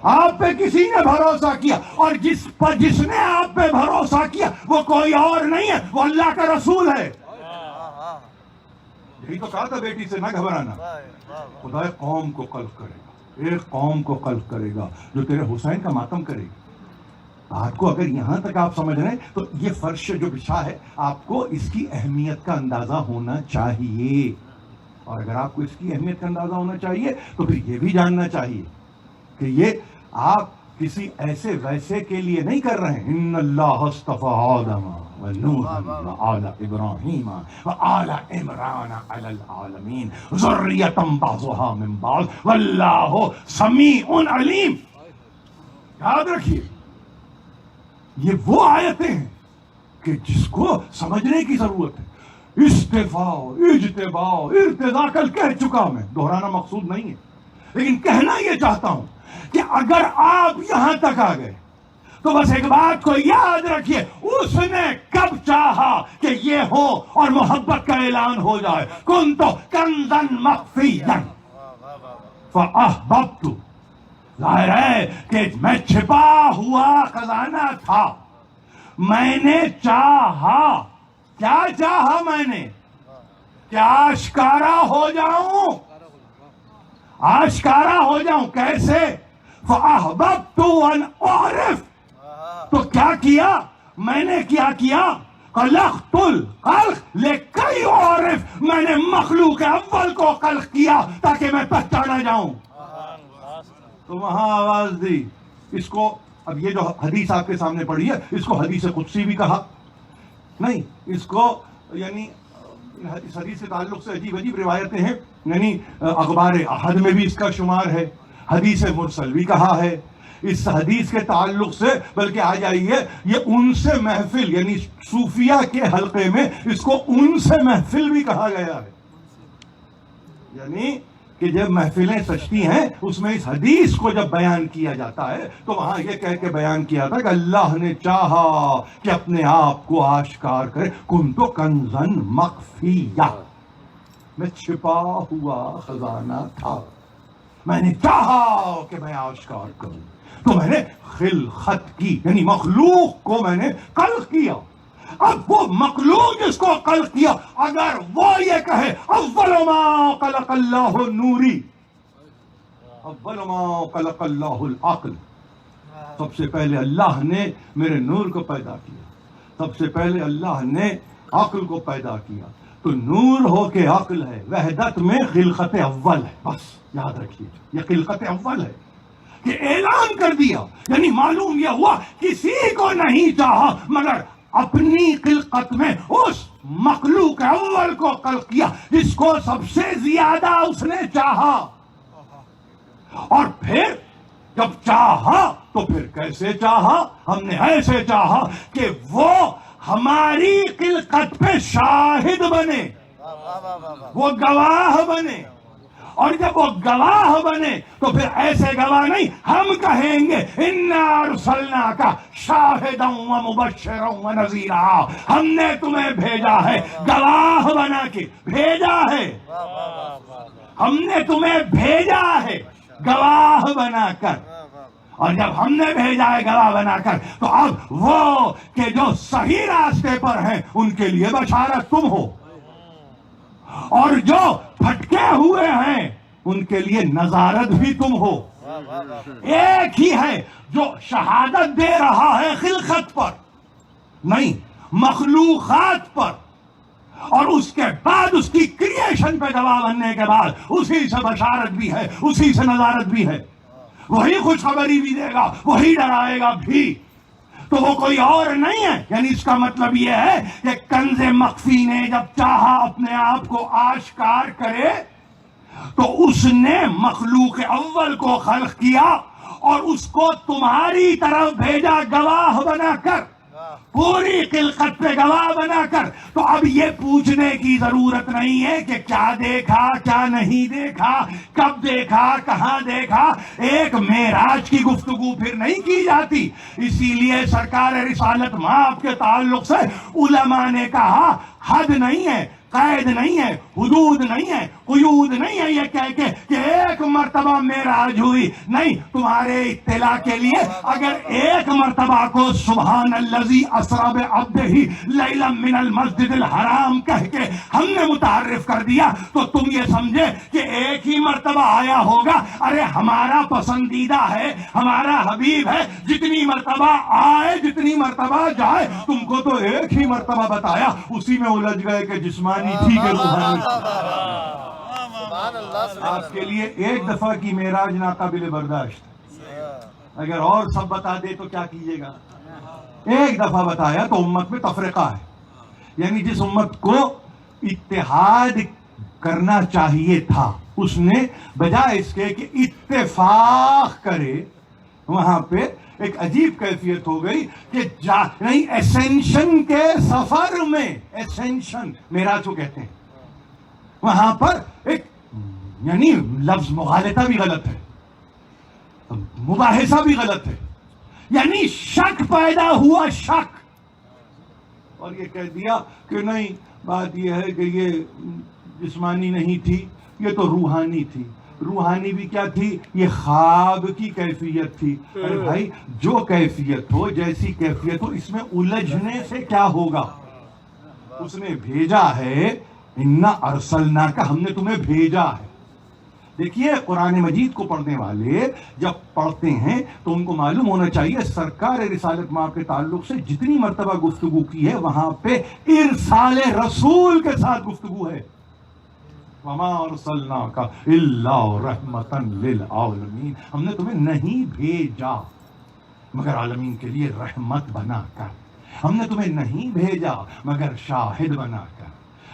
آپ پہ کسی نے بھروسہ کیا، اور جس نے آپ پہ بھروسہ کیا وہ کوئی اور نہیں ہے، وہ اللہ کا رسول ہے. یہی تو کہا تھا بیٹی سے نہ گھبرانا. خدا قوم کو قلب کرے گا، ایک قوم کو قلب کرے گا جو تیرے حسین کا ماتم کرے گی. بات کو اگر یہاں تک آپ سمجھ رہے ہیں تو یہ فرش جو بچھا ہے آپ کو اس کی اہمیت کا اندازہ ہونا چاہیے. اور اگر آپ کو اس کی اہمیت کا اندازہ ہونا چاہیے تو پھر یہ بھی جاننا چاہیے کہ یہ آپ کسی ایسے ویسے کے لیے نہیں کر رہے ہیں. ان اللہ اصطفى آدم ونوحا وآل ابراہیم وآل عمران علی العالمین ذریۃ بعضها من بعض واللہ سمیع علیم. یاد رکھیے یہ وہ آیتیں ہیں کہ جس کو سمجھنے کی ضرورت ہے. استفاء، اجتباء، ارتضاء کل کہہ چکا میں، دہرانا مقصود نہیں ہے، لیکن کہنا یہ چاہتا ہوں کہ اگر آپ یہاں تک آ گئے تو بس ایک بات کو یاد رکھیے، اس نے کب چاہا کہ یہ ہو اور محبت کا اعلان ہو جائے. کنت کنزا مخفیا فاحببت، ظاہر ہے کہ میں چھپا ہوا خزانہ تھا، میں نے چاہا. کیا چاہا میں نے؟ کیا آشکارا ہو جاؤں، آشکارا ہو جاؤں. کیسے؟ فاحببت ان اعرف، تو کیا کیا میں نے؟ کیا کیا؟ خلقت الخلق لکی اعرف، میں نے مخلوق اول کو خلق کیا تاکہ میں پہچانا جاؤں. تو وہاں آواز دی. اس کو اب یہ جو حدیث آپ کے سامنے پڑھی ہے اس کو حدیث قدسی بھی کہا نہیں، اس کو یعنی اس حدیث سے تعلق سے عجیب عجیب روایتیں ہیں، یعنی اخبار احد میں بھی اس کا شمار ہے، حدیث مرسل بھی کہا ہے اس حدیث کے تعلق سے. بلکہ آ جائیے یہ ان سے محفل، یعنی صوفیہ کے حلقے میں اس کو ان سے محفل بھی کہا گیا ہے. یعنی کہ جب محفلیں سجتی ہیں اس میں اس حدیث کو جب بیان کیا جاتا ہے تو وہاں یہ کہہ کے بیان کیا تھا کہ اللہ نے چاہا کہ اپنے آپ کو آشکار کرے. کنت کنزا مخفیا، میں چھپا ہوا خزانہ تھا، میں نے چاہا کہ میں آشکار کروں تو میں نے خلقت کی، یعنی مخلوق کو میں نے خلق کیا. اب وہ مخلوق جس کو خلق کیا اگر وہ یہ کہے اول ما خلق اللہ نوری، اول ما خلق اللہ العقل، سب سے پہلے اللہ نے میرے نور کو پیدا کیا، سب سے پہلے اللہ نے عقل کو پیدا کیا. تو نور ہو کے عقل ہے، وحدت میں خلقت اول ہے. بس یاد رکھیے یہ خلقت اول ہے کہ اعلان کر دیا. یعنی معلوم یہ ہوا کسی کو نہیں چاہا مگر اپنی خلقت میں اس مخلوق اول کو خلق کیا جس کو سب سے زیادہ اس نے چاہا. اور پھر جب چاہا تو پھر کیسے چاہا؟ ہم نے ایسے چاہا کہ وہ ہماری خلقت پہ شاہد بنے، وہ گواہ بنے. اور جب وہ گواہ بنے تو پھر ایسے گواہ نہیں، ہم کہیں گے انا ارسلناک شاہدا ومبشرا ونذیرا، ہم نے تمہیں بھیجا ہے گواہ بنا کے، بھیجا ہے، ہم نے تمہیں بھیجا ہے گواہ بنا کر. اور جب ہم نے بھیجا ہے گواہ بنا کر تو اب وہ کہ جو صحیح راستے پر ہیں ان کے لیے بشارت تم ہو، اور جو پھٹکے ہوئے ہیں ان کے لیے نظارت بھی تم ہو. ایک ہی ہے جو شہادت دے رہا ہے خلقت پر نہیں، مخلوقات پر، اور اس کے بعد اس کی کریشن پہ گواہ بننے کے بعد اسی سے بشارت بھی ہے، اسی سے نظارت بھی ہے. وہی خوشخبری بھی دے گا، وہی ڈرائے گا بھی. تو وہ کوئی اور نہیں ہے. یعنی اس کا مطلب یہ ہے کہ کنز مخفی نے جب چاہا اپنے آپ کو آشکار کرے تو اس نے مخلوق اول کو خلق کیا اور اس کو تمہاری طرف بھیجا گواہ بنا کر، پوری خلقت پہ گواہ بنا کر. تو اب یہ پوچھنے کی ضرورت نہیں ہے کہ کیا دیکھا کیا نہیں دیکھا، کب دیکھا کہاں دیکھا. ایک معراج کی گفتگو پھر نہیں کی جاتی. اسی لیے سرکار رسالت مآب کے تعلق سے علماء نے کہا حد نہیں ہے، قید نہیں ہے، حدود نہیں ہے، قیود نہیں ہے یہ کہہ کے کہ ایک مرتبہ معراج ہوئی. نہیں، تمہارے اطلاع کے لیے اگر ایک مرتبہ کو سبحان الذی اسری بعبدہ لیلا من المسجد الحرام کہہ کے ہم نے متعارف کر دیا تو تم یہ سمجھے کہ ایک ہی مرتبہ آیا ہوگا. ارے ہمارا پسندیدہ ہے، ہمارا حبیب ہے، جتنی مرتبہ آئے جتنی مرتبہ جائے. تم کو تو ایک ہی مرتبہ بتایا، اسی میں الجھ گئے کہ جسمانی تھی کہ روحانی. آپ کے لیے ایک دفعہ کی معراج ناقابل برداشت. اگر اور سب بتا دے تو کیا کیجیے گا؟ ایک دفعہ بتایا تو امت میں تفرقہ ہے. یعنی جس امت کو اتحاد کرنا چاہیے تھا اس نے بجائے اس کے کہ اتفاق کرے وہاں پہ ایک عجیب کیفیت ہو گئی کہ نہیں اسینشن کے سفر میں، اسینشن معراج کو کہتے ہیں، وہاں پر ایک یعنی لفظ مغالطہ بھی غلط ہے، مباحثہ بھی غلط ہے، یعنی شک پیدا ہوا، شک، اور یہ کہہ دیا کہ نہیں بات یہ ہے کہ یہ جسمانی نہیں تھی، یہ تو روحانی تھی۔ روحانی بھی کیا تھی؟ یہ خواب کی کیفیت تھی۔ ارے بھائی جو کیفیت ہو، جیسی کیفیت ہو، اس میں الجھنے سے کیا ہوگا؟ اس نے بھیجا ہے، انا ارسلناک، ہم نے تمہیں بھیجا ہے۔ دیکھیے قرآن مجید کو پڑھنے والے جب پڑھتے ہیں تو ان کو معلوم ہونا چاہیے سرکار رسالت مآب کے تعلق سے جتنی مرتبہ گفتگو کی ہے وہاں پہ ارسال رسول کے ساتھ گفتگو ہے۔ وما ارسلناک الا رحمتا للعالمین، ہم نے تمہیں نہیں بھیجا مگر عالمین کے لیے رحمت بنا کر، ہم نے تمہیں نہیں بھیجا مگر شاہد بنا کر،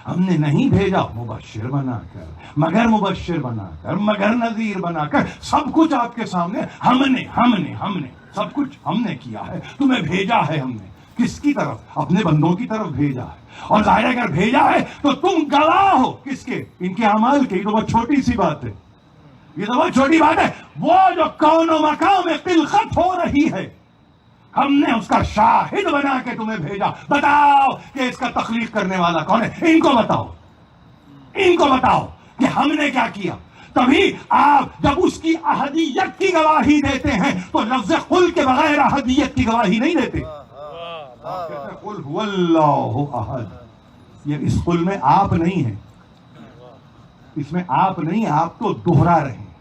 ہم نے نہیں بھیجا مبشر بنا کر، مگر مبشر بنا کر، مگر نذیر بنا کر، سب کچھ آپ کے سامنے ہم نے سب کچھ ہم نے کیا ہے، تمہیں بھیجا ہے ہم نے۔ کس کی طرف؟ اپنے بندوں کی طرف بھیجا ہے، اور ظاہر اگر بھیجا ہے تو تم گواہ ہو کس کے؟ ان کے اعمال کے۔ یہ تو بہت چھوٹی سی بات ہے، یہ تو بہت چھوٹی بات ہے، وہ جو کون و مقام میں خلقت ہو رہی ہے ہم نے اس کا شاہد بنا کے تمہیں بھیجا۔ بتاؤ کہ اس کا تخلیق کرنے والا کون ہے؟ ان کو بتاؤ کہ ہم نے کیا کیا۔ تبھی آپ جب اس کی احدیت کی گواہی دیتے ہیں تو لفظ قل کے بغیر احدیت کی گواہی نہیں دیتے۔ قل هو اللہ احد، یہ اس قل میں آپ نہیں ہیں، اس میں آپ نہیں، آپ تو دہرا رہے ہیں،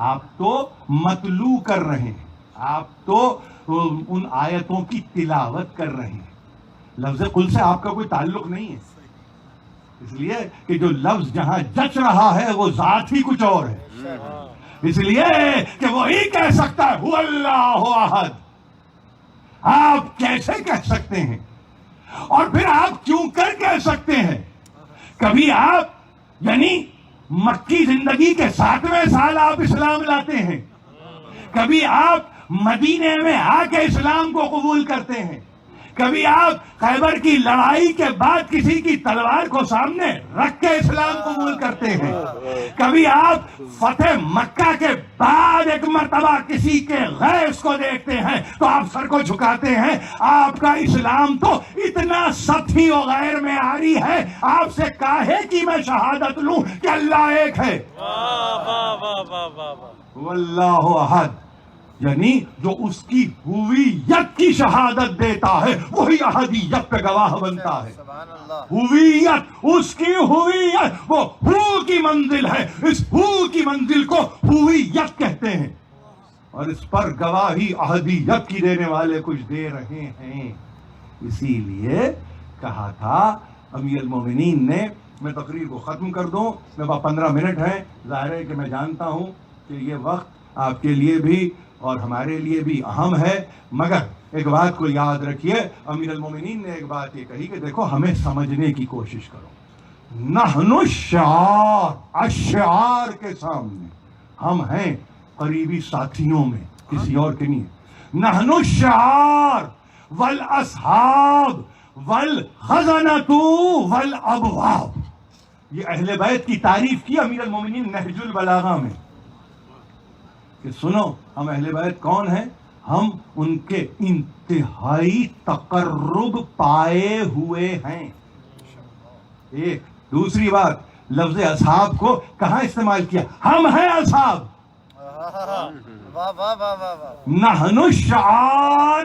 آپ تو متلو کر رہے ہیں، آپ تو ان آیتوں کی تلاوت کر رہے ہیں۔ لفظ قل سے آپ کا کوئی تعلق نہیں ہے، اس لیے کہ جو لفظ جہاں جچ رہا ہے وہ ذات ہی کچھ اور ہے، اس لیے کہ وہی کہہ سکتا ہے هو اللہ احد۔ آپ کیسے کہہ سکتے ہیں؟ اور پھر آپ کیوں کر کہہ سکتے ہیں؟ کبھی آپ یعنی مکی زندگی کے 7ویں سال آپ اسلام لاتے ہیں، کبھی آپ مدینے میں آ کے اسلام کو قبول کرتے ہیں، کبھی آپ خیبر کی لڑائی کے بعد کسی کی تلوار کو سامنے رکھ کے اسلام قبول کرتے ہیں، کبھی آپ فتح مکہ کے بعد ایک مرتبہ کسی کے غیظ کو دیکھتے ہیں تو آپ سر کو جھکاتے ہیں۔ آپ کا اسلام تو اتنا سطحی و غیر معیاری ہے، آپ سے کاہے کی میں شہادت لوں کہ اللہ ایک ہے۔ واللہ احد، یعنی جو اس کی ہویت کی شہادت دیتا ہے وہی احدیت پہ گواہ بنتا ہے۔ ہویت، اس کی ہویت، وہ ہو کی منزل ہے، اس ہو کی منزل کو ہویت کہتے ہیں، اور اس پر گواہی احدیت کی دینے والے کچھ دے رہے ہیں۔ اسی لیے کہا تھا امیر المومنین نے، میں تقریر کو ختم کر دوں، میرے پاس 15 منٹ ہیں، ظاہر ہے کہ میں جانتا ہوں کہ یہ وقت آپ کے لیے بھی اور ہمارے لیے بھی اہم ہے، مگر ایک بات کو یاد رکھیے، امیر المومنین نے ایک بات یہ کہی کہ دیکھو ہمیں سمجھنے کی کوشش کرو۔ نحن الشعار، اشعار کے سامنے ہم ہیں قریبی ساتھیوں میں، کسی اور کے نہیں ہے۔ نحن الشعار والاصحاب والخزنۃ والابواب، یہ اہل بیت کی تعریف کی امیر المومنین نہج البلاغہ میں کہ سنو ہم اہل بیت کون ہیں؟ ہم ان کے انتہائی تقرب پائے ہوئے ہیں۔ ایک دوسری بات، لفظ اصحاب کو کہاں استعمال کیا؟ ہم ہیں اصحاب۔ نحن الشعار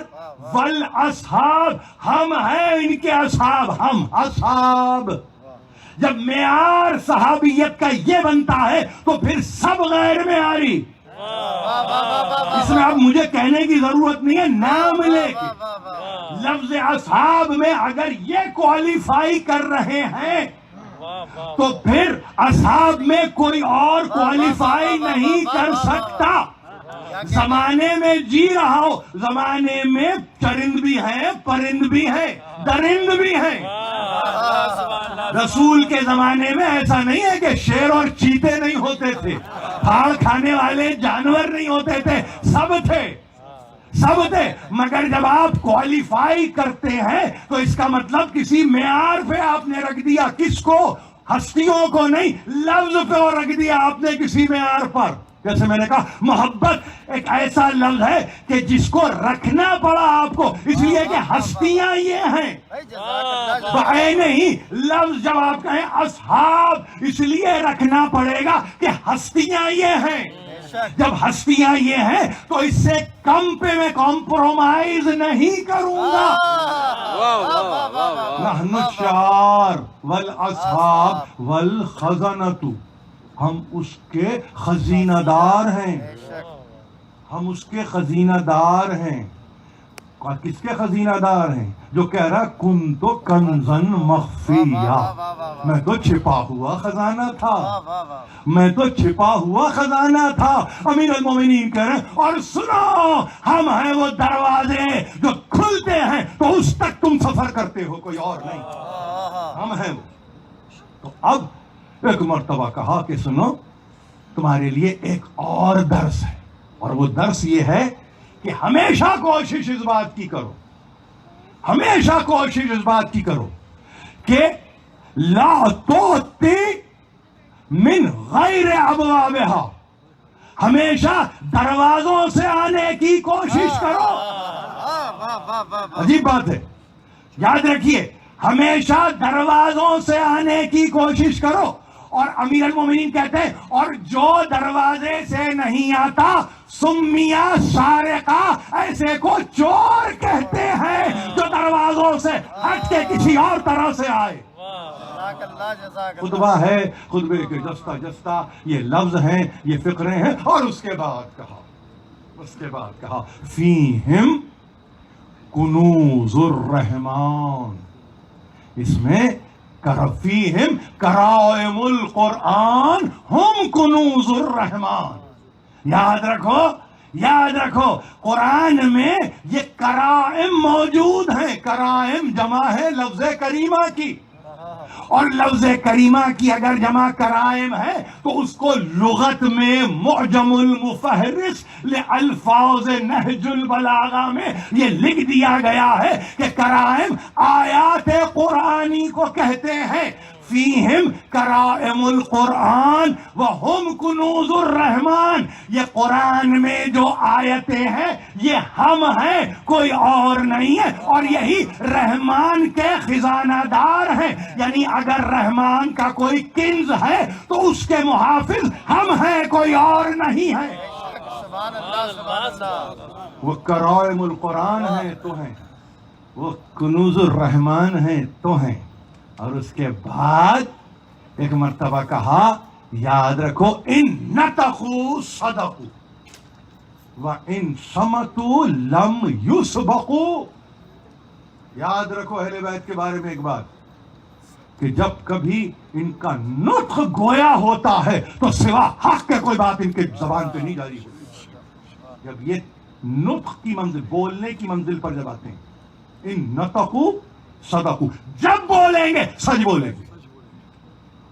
والاصحاب، ہم ہیں ان کے اصحاب، ہم اصحاب۔ جب معیار صحابیت کا یہ بنتا ہے تو پھر سب غیر معیاری۔ اس میں اب مجھے کہنے کی ضرورت نہیں ہے، نام لے کے لفظ اصحاب میں اگر یہ کوالیفائی کر رہے ہیں تو پھر اصحاب میں کوئی اور کوالیفائی نہیں کر سکتا۔ زمانے میں جی رہا ہو، زمانے میں چرند بھی ہیں، پرند بھی ہیں، درند بھی ہیں۔ رسول کے زمانے میں ایسا نہیں ہے کہ شیر اور چیتے نہیں ہوتے تھے، پھاڑ کھانے والے جانور نہیں ہوتے تھے، سب تھے۔ سب تھے، مگر جب آپ کوالیفائی کرتے ہیں تو اس کا مطلب کسی معیار پہ آپ نے رکھ دیا. کس کو؟ ہستیوں کو نہیں، لفظ پہ رکھ دیا آپ نے کسی معیار پر. جیسے میں نے کہا محبت ایک ایسا لفظ ہے کہ جس کو رکھنا پڑا آپ کو، اس لیے کہ ہستیاں یہ ہیں. تو اے نہیں، لفظ جب آپ کہیں اصحاب، اس لیے رکھنا پڑے گا کہ ہستیاں یہ ہیں. جب ہستیاں یہ ہیں تو اس سے کم پہ میں کمپرومائز نہیں کروں گا. نحن الشعار والاصحاب والخزنۃ، ہم اس کے خزینہ دار ہیں. ہم اس کے خزینہ دار ہیں. کس کے خزینہ دار ہیں؟ جو کہہ رہا کن تو کنزن مخفیہ، میں تو چھپا ہوا خزانہ تھا، میں تو چھپا ہوا خزانہ تھا. امیر المومنین کہہ رہے ہیں اور سنو، ہم ہیں وہ دروازے جو کھلتے ہیں تو اس تک تم سفر کرتے ہو، کوئی اور نہیں، ہم ہیں وہ. تو اب ایک مرتبہ کہا کہ سنو، تمہارے لیے ایک اور درس ہے، اور وہ درس یہ ہے کہ ہمیشہ کوشش اس بات کی کرو، ہمیشہ کوشش اس بات کی کرو کہ لا تؤتی من غیر ابوابها، ہمیشہ دروازوں سے آنے کی کوشش کرو. عجیب بات ہے، یاد رکھیے، ہمیشہ دروازوں سے آنے کی کوشش کرو. اور امیر المومنین کہتے ہیں اور جو دروازے سے نہیں آتا سمیا سارقہ، ایسے کو چور کہتے ہیں جو دروازوں سے ہٹ کے کسی اور طرح سے آئے. خطبہ ہے، خطبے کے جستہ جستہ یہ لفظ ہیں، یہ فقرے ہیں. اور اس کے بعد کہا فیہم کنوز الرحمان، اس میں فیہم کرائم القرآن ہم کنوز الرحمان. یاد رکھو قرآن میں یہ کرائم موجود ہیں. کرائم جمع ہے لفظ کریمہ کی، اور لفظ کریمہ کی اگر جمع کرائم ہے تو اس کو لغت میں معجم المفہرس لالفاظ نہج البلاغہ میں یہ لکھ دیا گیا ہے کہ کرائم آیات قرآنی کو کہتے ہیں. فیہم کرائم القرآن وہم کنوز الرحمان، یہ قرآن میں جو آیتیں ہیں یہ ہم ہیں، کوئی اور نہیں ہے، اور یہی رحمان کے خزانہ دار ہیں. یعنی اگر رحمان کا کوئی کنز ہے تو اس کے محافظ ہم ہیں، کوئی اور نہیں ہے. وہ کرائم القرآن ہیں تو ہیں، وہ کنوز الرحمان ہیں تو ہیں. اور اس کے بعد ایک مرتبہ کہا یاد رکھو ان نطقوا صدقوا وان صمتوا لم یسبقوا. یاد رکھو اہل بیت کے بارے میں ایک بات کہ جب کبھی ان کا نطق گویا ہوتا ہے تو سوا حق کے کوئی بات ان کے زبان پہ نہیں جاری ہوتی. جب یہ نطق کی منزل، بولنے کی منزل پر جب آتے ہیں، ان نطقوا صدقوا، جب بولیں گے سچ بولیں گے.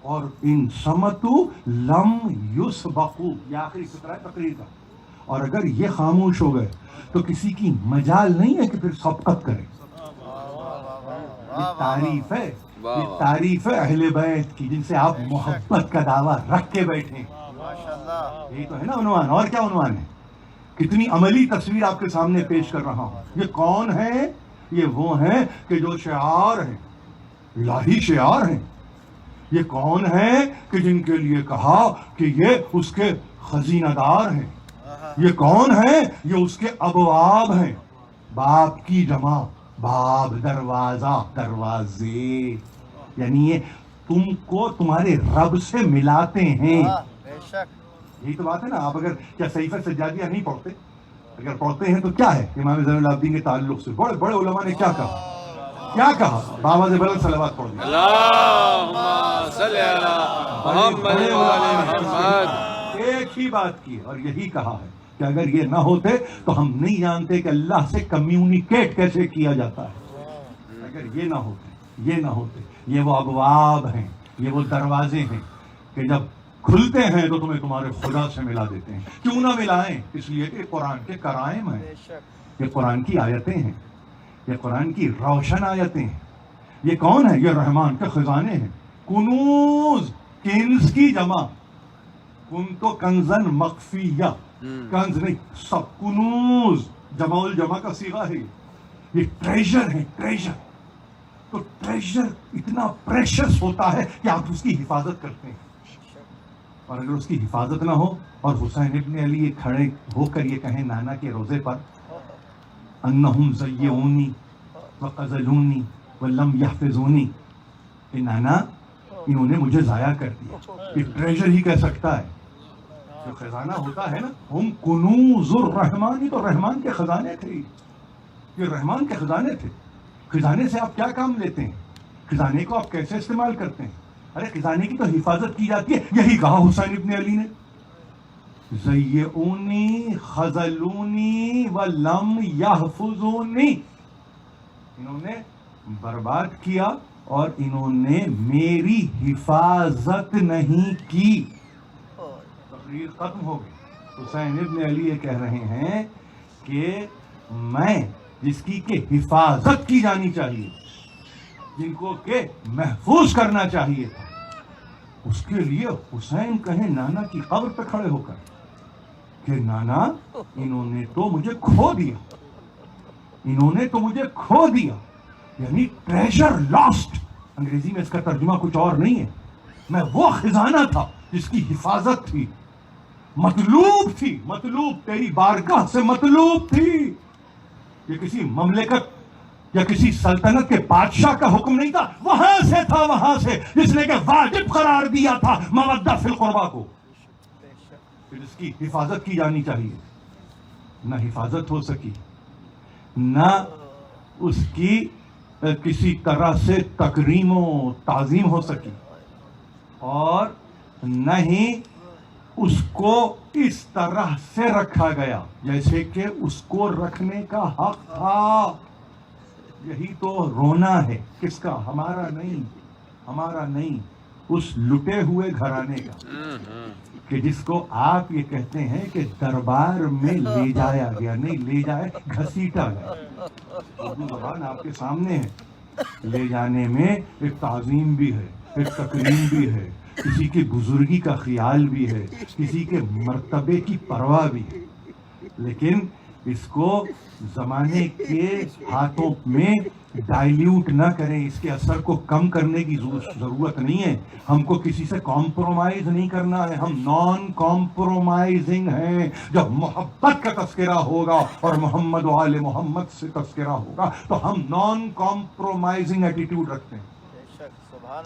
اور ان صمتوا لم یسبقوا، یہ آخری فقرہ ہے تقریر کا. اور اگر یہ خاموش ہو گئے تو کسی کی مجال نہیں ہے کہ پھر سبقت کرے. یہ تعریف ہے، یہ تعریف ہے اہل بیت کی جن سے آپ محبت کا دعویٰ رکھ کے بیٹھے ہیں. یہی تو ہے نا عنوان، اور کیا عنوان ہے؟ کتنی عملی تصویر آپ کے سامنے پیش کر رہا ہوں. یہ کون ہے؟ یہ وہ ہیں کہ جو شعار ہیں، الہی شعار ہیں. یہ کون ہیں کہ جن کے لیے کہا کہ یہ اس کے خزینہ دار ہیں. یہ کون ہیں؟ یہ اس کے ابواب ہیں. باب کی جمع، باب دروازہ، دروازے، یعنی یہ تم کو تمہارے رب سے ملاتے ہیں. یہی تو بات ہے نا. آپ اگر کیا صحیفہ سجادیہ نہیں پڑھتے، اگر پڑھتے ہیں تو کیا ہے امام زین العابدین کے تعلق سے بڑے بڑے علماء نے کیا کہا بآواز بلند صلوات پڑھ دیں. اللہم صلی علی محمد و علی محمد. ایک ہی بات کی اور یہی کہا ہے کہ اگر یہ نہ ہوتے تو ہم نہیں جانتے کہ اللہ سے کمیونیکیٹ کیسے کیا جاتا ہے. اگر یہ نہ ہوتے یہ وہ ابواب ہیں، یہ وہ دروازے ہیں کہ جب کھلتے ہیں تو تمہیں تمہارے خدا سے ملا دیتے ہیں. کیوں نہ ملائیں؟ اس لیے کہ قرآن کے کرائم ہیں. یہ قرآن کی آیتیں ہیں، یہ قرآن کی روشن آیتیں ہیں. یہ کون ہے؟ یہ رحمان کے خزانے ہیں. کنوز، کنز کی جمع، کن تو کنزن مخفیہ، کنز نہیں، سب کنوز جمع الجمع کا صیغہ ہے. یہ ٹریجر ہے، ٹریجر. تو ٹریجر اتنا پریشس ہوتا ہے کہ آپ اس کی حفاظت کرتے ہیں. اور اگر اس کی حفاظت نہ ہو اور حسین ابن علی یہ کھڑے ہو کر یہ کہیں نانا کے روزے پر انہم زیعونی وقذلونی ولم یحفظونی، کہ نانا انہوں نے مجھے ضائع کر دیا، یہ ٹریجر ہی کہہ سکتا ہے. جو خزانہ ہوتا ہے نا، ہم کنوز الرحمان، یہ تو رحمان کے خزانے تھے، یہ رحمان کے خزانے تھے. خزانے سے آپ کیا کام لیتے ہیں؟ خزانے کو آپ کیسے استعمال کرتے ہیں؟ ارے خزانے کی تو حفاظت کی جاتی ہے. یہی کہا حسین ابن علی نے، زیعونی خذلونی ولم یحفظونی، انہوں نے برباد کیا اور انہوں نے میری حفاظت نہیں کی. تقریر ختم ہو گئی. حسین ابن علی یہ کہہ رہے ہیں کہ میں جس کی کہ حفاظت کی جانی چاہیے، جن کو کہ محفوظ کرنا چاہیے تھا، اس کے لیے حسین کہیں نانا کی قبر پہ کھڑے ہو کر کہ نانا انہوں نے تو مجھے کھو دیا، انہوں نے تو مجھے کھو دیا. یعنی ٹریجر لاسٹ. انگریزی میں اس کا ترجمہ کچھ اور نہیں ہے. میں وہ خزانہ تھا جس کی حفاظت تھی، مطلوب تھی، مطلوب تیری بارگاہ سے مطلوب تھی. یہ کسی مملکت یا کسی سلطنت کے بادشاہ کا حکم نہیں تھا، وہاں سے تھا، وہاں سے جس نے کہ واجب قرار دیا تھا مودہ فی القربہ کو، جس کی حفاظت کی جانی چاہیے. نہ حفاظت ہو سکی، نہ اس کی کسی طرح سے تکریم و تعظیم ہو سکی، اور نہ ہی اس کو اس طرح سے رکھا گیا جیسے کہ اس کو رکھنے کا حق تھا. یہی تو رونا ہے. کس کا؟ ہمارا نہیں، ہمارا نہیں، اس لٹے ہوئے گھرانے کا، کہ جس کو آپ یہ کہتے ہیں کہ دربار میں لے جایا گیا. نہیں لے جائے، گھسیٹا گیا. اردو زبان آپ کے سامنے ہے. لے جانے میں ایک تعظیم بھی ہے، ایک تکریم بھی ہے، کسی کی بزرگی کا خیال بھی ہے، کسی کے مرتبے کی پرواہ بھی ہے. لیکن اس کو زمانے کے ہاتھوں میں ڈائلیوٹ نہ کریں. اس کے اثر کو کم کرنے کی ضرورت نہیں ہے. ہم کو کسی سے کمپرومائز نہیں کرنا ہے. ہم نان کمپرومائزنگ ہیں. جب محبت کا تذکرہ ہوگا اور محمد و آل محمد سے تذکرہ ہوگا تو ہم نان کمپرومائزنگ ایٹیٹیوڈ رکھتے ہیں.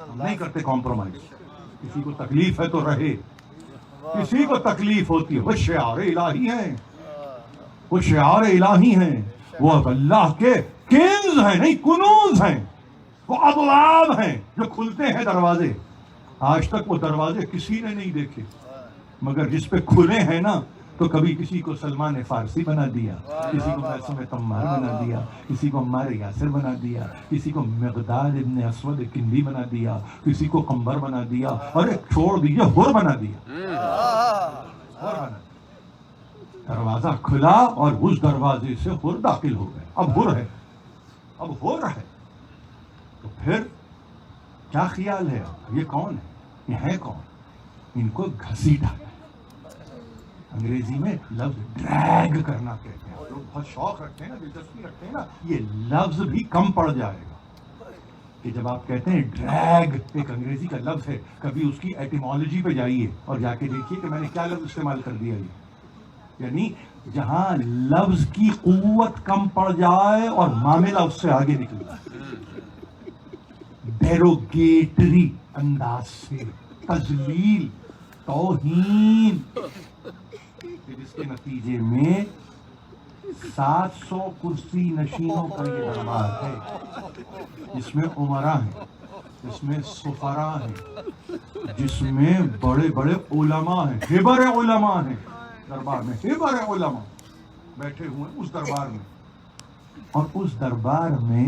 ہم نہیں کرتے کمپرومائز. کسی کو تکلیف ہے تو رہے، کسی کو تکلیف ہوتی ہے. وہ شعار الہی ہیں، وہ شعار الہی ہیں، وہ اللہ کے کنز ہیں، نہیں کنوز ہیں. وہ ابواب ہیں جو کھلتے ہیں دروازے. آج تک وہ دروازے کسی نے نہیں دیکھے، مگر جس پہ کھلے ہیں نا، تو کبھی کسی کو سلمان فارسی بنا دیا، کسی کو معصوم تمار بنا دیا، کسی کو عمار یاسر بنا دیا، کسی کو مقداد ابن اسود کندی بنا دیا، کسی کو قمبر بنا دیا، اور ایک چھوڑ دیجیے ہور بنا دیا. ہور بنا دیا. دروازہ کھلا اور اس دروازے سے ہور داخل ہو گئے. اب ہور ہے، اب ہو رہا ہے. تو پھر کیا خیال ہے؟ یہ کون ہے؟ یہ ہے کون؟ ان کو گھسیٹا ہے. انگریزی میں لفظ ڈریگ کرنا کہتے ہیں. لوگ بہت شوق رکھتے ہیں نا، دلچسپی رکھتے ہیں نا. یہ لفظ بھی کم پڑ جائے گا کہ جب آپ کہتے ہیں ڈریگ، ایک انگریزی کا لفظ ہے، کبھی اس کی ایٹیمالوجی پہ جائیے اور جا کے دیکھیے کہ میں نے کیا لفظ استعمال کر دیا. یعنی جہاں لفظ کی قوت کم پڑ جائے اور معاملہ اس سے آگے نکل جائے، ڈیروگیٹری انداز سے تذلیل، توہین، جس کے نتیجے میں 700 کرسی نشینوں کا یہ دربار ہے، جس میں عمراء ہیں، جس میں سفراء ہیں، جس میں بڑے بڑے علماء ہیں، ہبر علماء ہیں. دربار میں ہبر علماء بیٹھے ہوئے اس دربار میں. اور اس دربار میں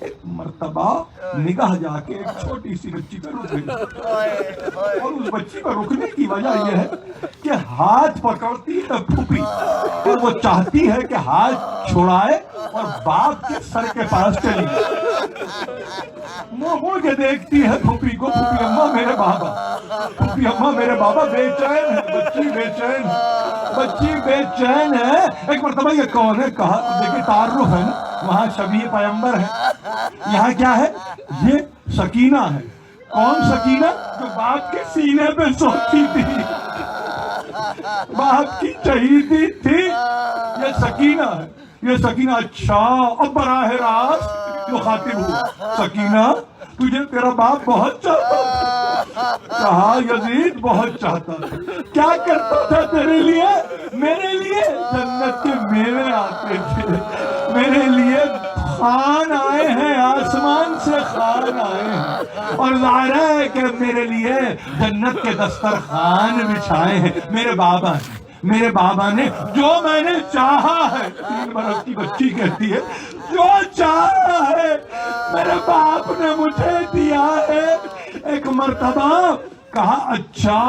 ایک مرتبہ نگاہ جا کے ایک چھوٹی سی بچی پر رک گئی، اور اس بچی پر رکنے کی وجہ یہ ہے کہ ہاتھ پکڑتی ہے پھوپھی، اور وہ چاہتی ہے کہ ہاتھ چھڑائے اور باپ کے سر کے پاس چلی جائے۔ مڑ کے دیکھتی ہے پھوپھی کو، پھوپھی اماں میرے بابا، پھوپھی اماں میرے بابا بے چین ہے، بچی بے چین ہے، بچی بے چین ہے۔ ایک مرتبہ یہ کون ہے کہا، دیکھیں تعارف ہے نا، وہاں شبیہ پیغمبر ہے، یہاں کیا ہے، یہ سکینہ ہے۔ کون سکینہ؟ جو باپ کے سینے پہ سوتی تھی، باپ کی چہیتی تھی، یہ سکینہ ہے، یہ سکینہ۔ اچھا، اب براہ راست مخاطب ہوا، سکینہ تجھے تیرا باپ بہت چاہتا تھا؟ کہا یزید بہت چاہتا تھا۔ کیا کرتا تھا تیرے لیے؟ میرے لیے جنت کے میوے آتے تھے، میرے لیے خوان آئے ہیں، آسمان سے خوان آئے ہیں، اور ظاہر ہے کہ میرے لیے جنت کے دسترخوان بچھائے ہیں۔ میرے بابا نے، میرے بابا نے جو میں نے چاہا ہے، 3 برس کی بچی کہتی ہے، جو چاہا ہے میرے باپ نے مجھے دیا ہے۔ ایک مرتبہ کہا اچھا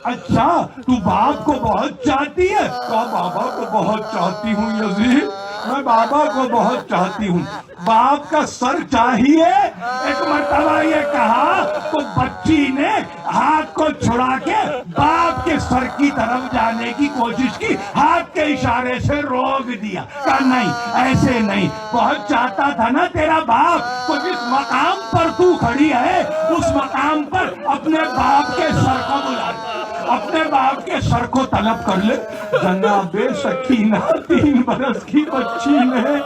اچھا تو باپ کو بہت چاہتی ہے؟ کہا بابا کو بہت چاہتی ہوں یزید، میں بابا کو بہت چاہتی ہوں۔ باپ کا سر چاہیے؟ ایک مرتبہ یہ کہا تو بچی نے ہاتھ کو چھڑا کے باپ کے سر کی طرف جانے کی کوشش کی، ہاتھ کے اشارے سے روک دیا، کہا نہیں ایسے نہیں، بہت چاہتا تھا نا تیرا باپ، تو جس مقام پر تو کھڑی ہے اس مقام پر اپنے باپ کے سر کو بلا لے، اپنے باپ کے سر کو طلب کر لے۔ جناب سکینہ 3 برس کی بچی نے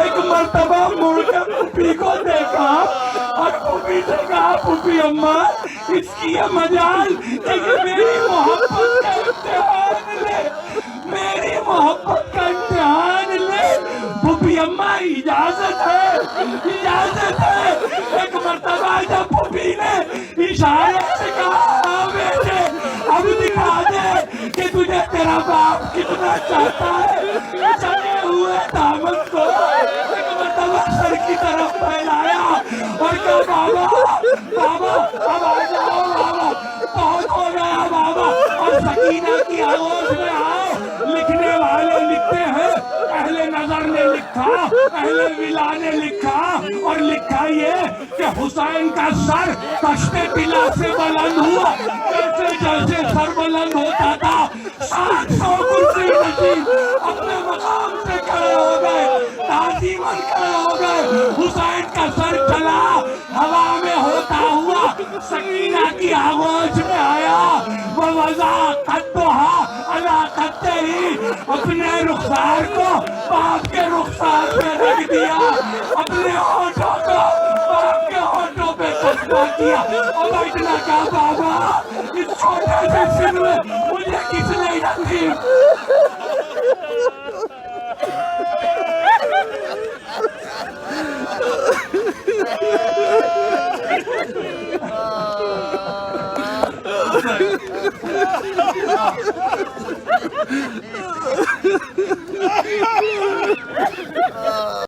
ایک مرتبہ مڑ کے پھوپھی کو دیکھا اور پھوپھی سے کہا پھوپھی اماں اس کی یہ مجال کہ یہ میری محبت کا امتحان لے، میری محبت کا امتحان لے۔ پھوپھی اماں اجازت ہے، اجازت ہے۔ ایک مرتبہ جب پھوپھی نے اشارے سے کہا ہاں بیٹے اب دکھا دے کہ تجھے تیرا باپ کتنا چاہتا ہے، چلے ہوئے دامن کو ایک مرتبہ سر کی طرف پھیلایا اور کہا بابا بابا اب آ جاؤ بابا، بہت ہو گیا بابا۔ اور سکینہ کی آواز میں آئے، لکھنے والے لکھتے ہیں، اہل نظر نے لکھا، اہل ولا نے لکھا، اور لکھا یہ کہ حسین کا سر کشت طلا سے بلند ہوا، جیسے جیسے سر بلند ہوتا تھا 700 کرسی نشین اپنے مقام سے کھڑے ہو گئے، تعظیماً کھڑے ہو گئے۔ حسین کا سر چلا ہوا میں ہوتا ہوا سکینہ کی آغوش میں آیا، وَوَضَعَ خَدَّهَا عَلَىٰ خَدِّهِ، اپنے رخسار کو باپ کے رخسار پہ رکھ دیا، اپنے ہونٹوں کو باپ کے ہونٹوں پہ چسپاں کیا، اور بیٹھنا کہا بابا اس چھوٹے سے سن میں مجھے کس نے نصیب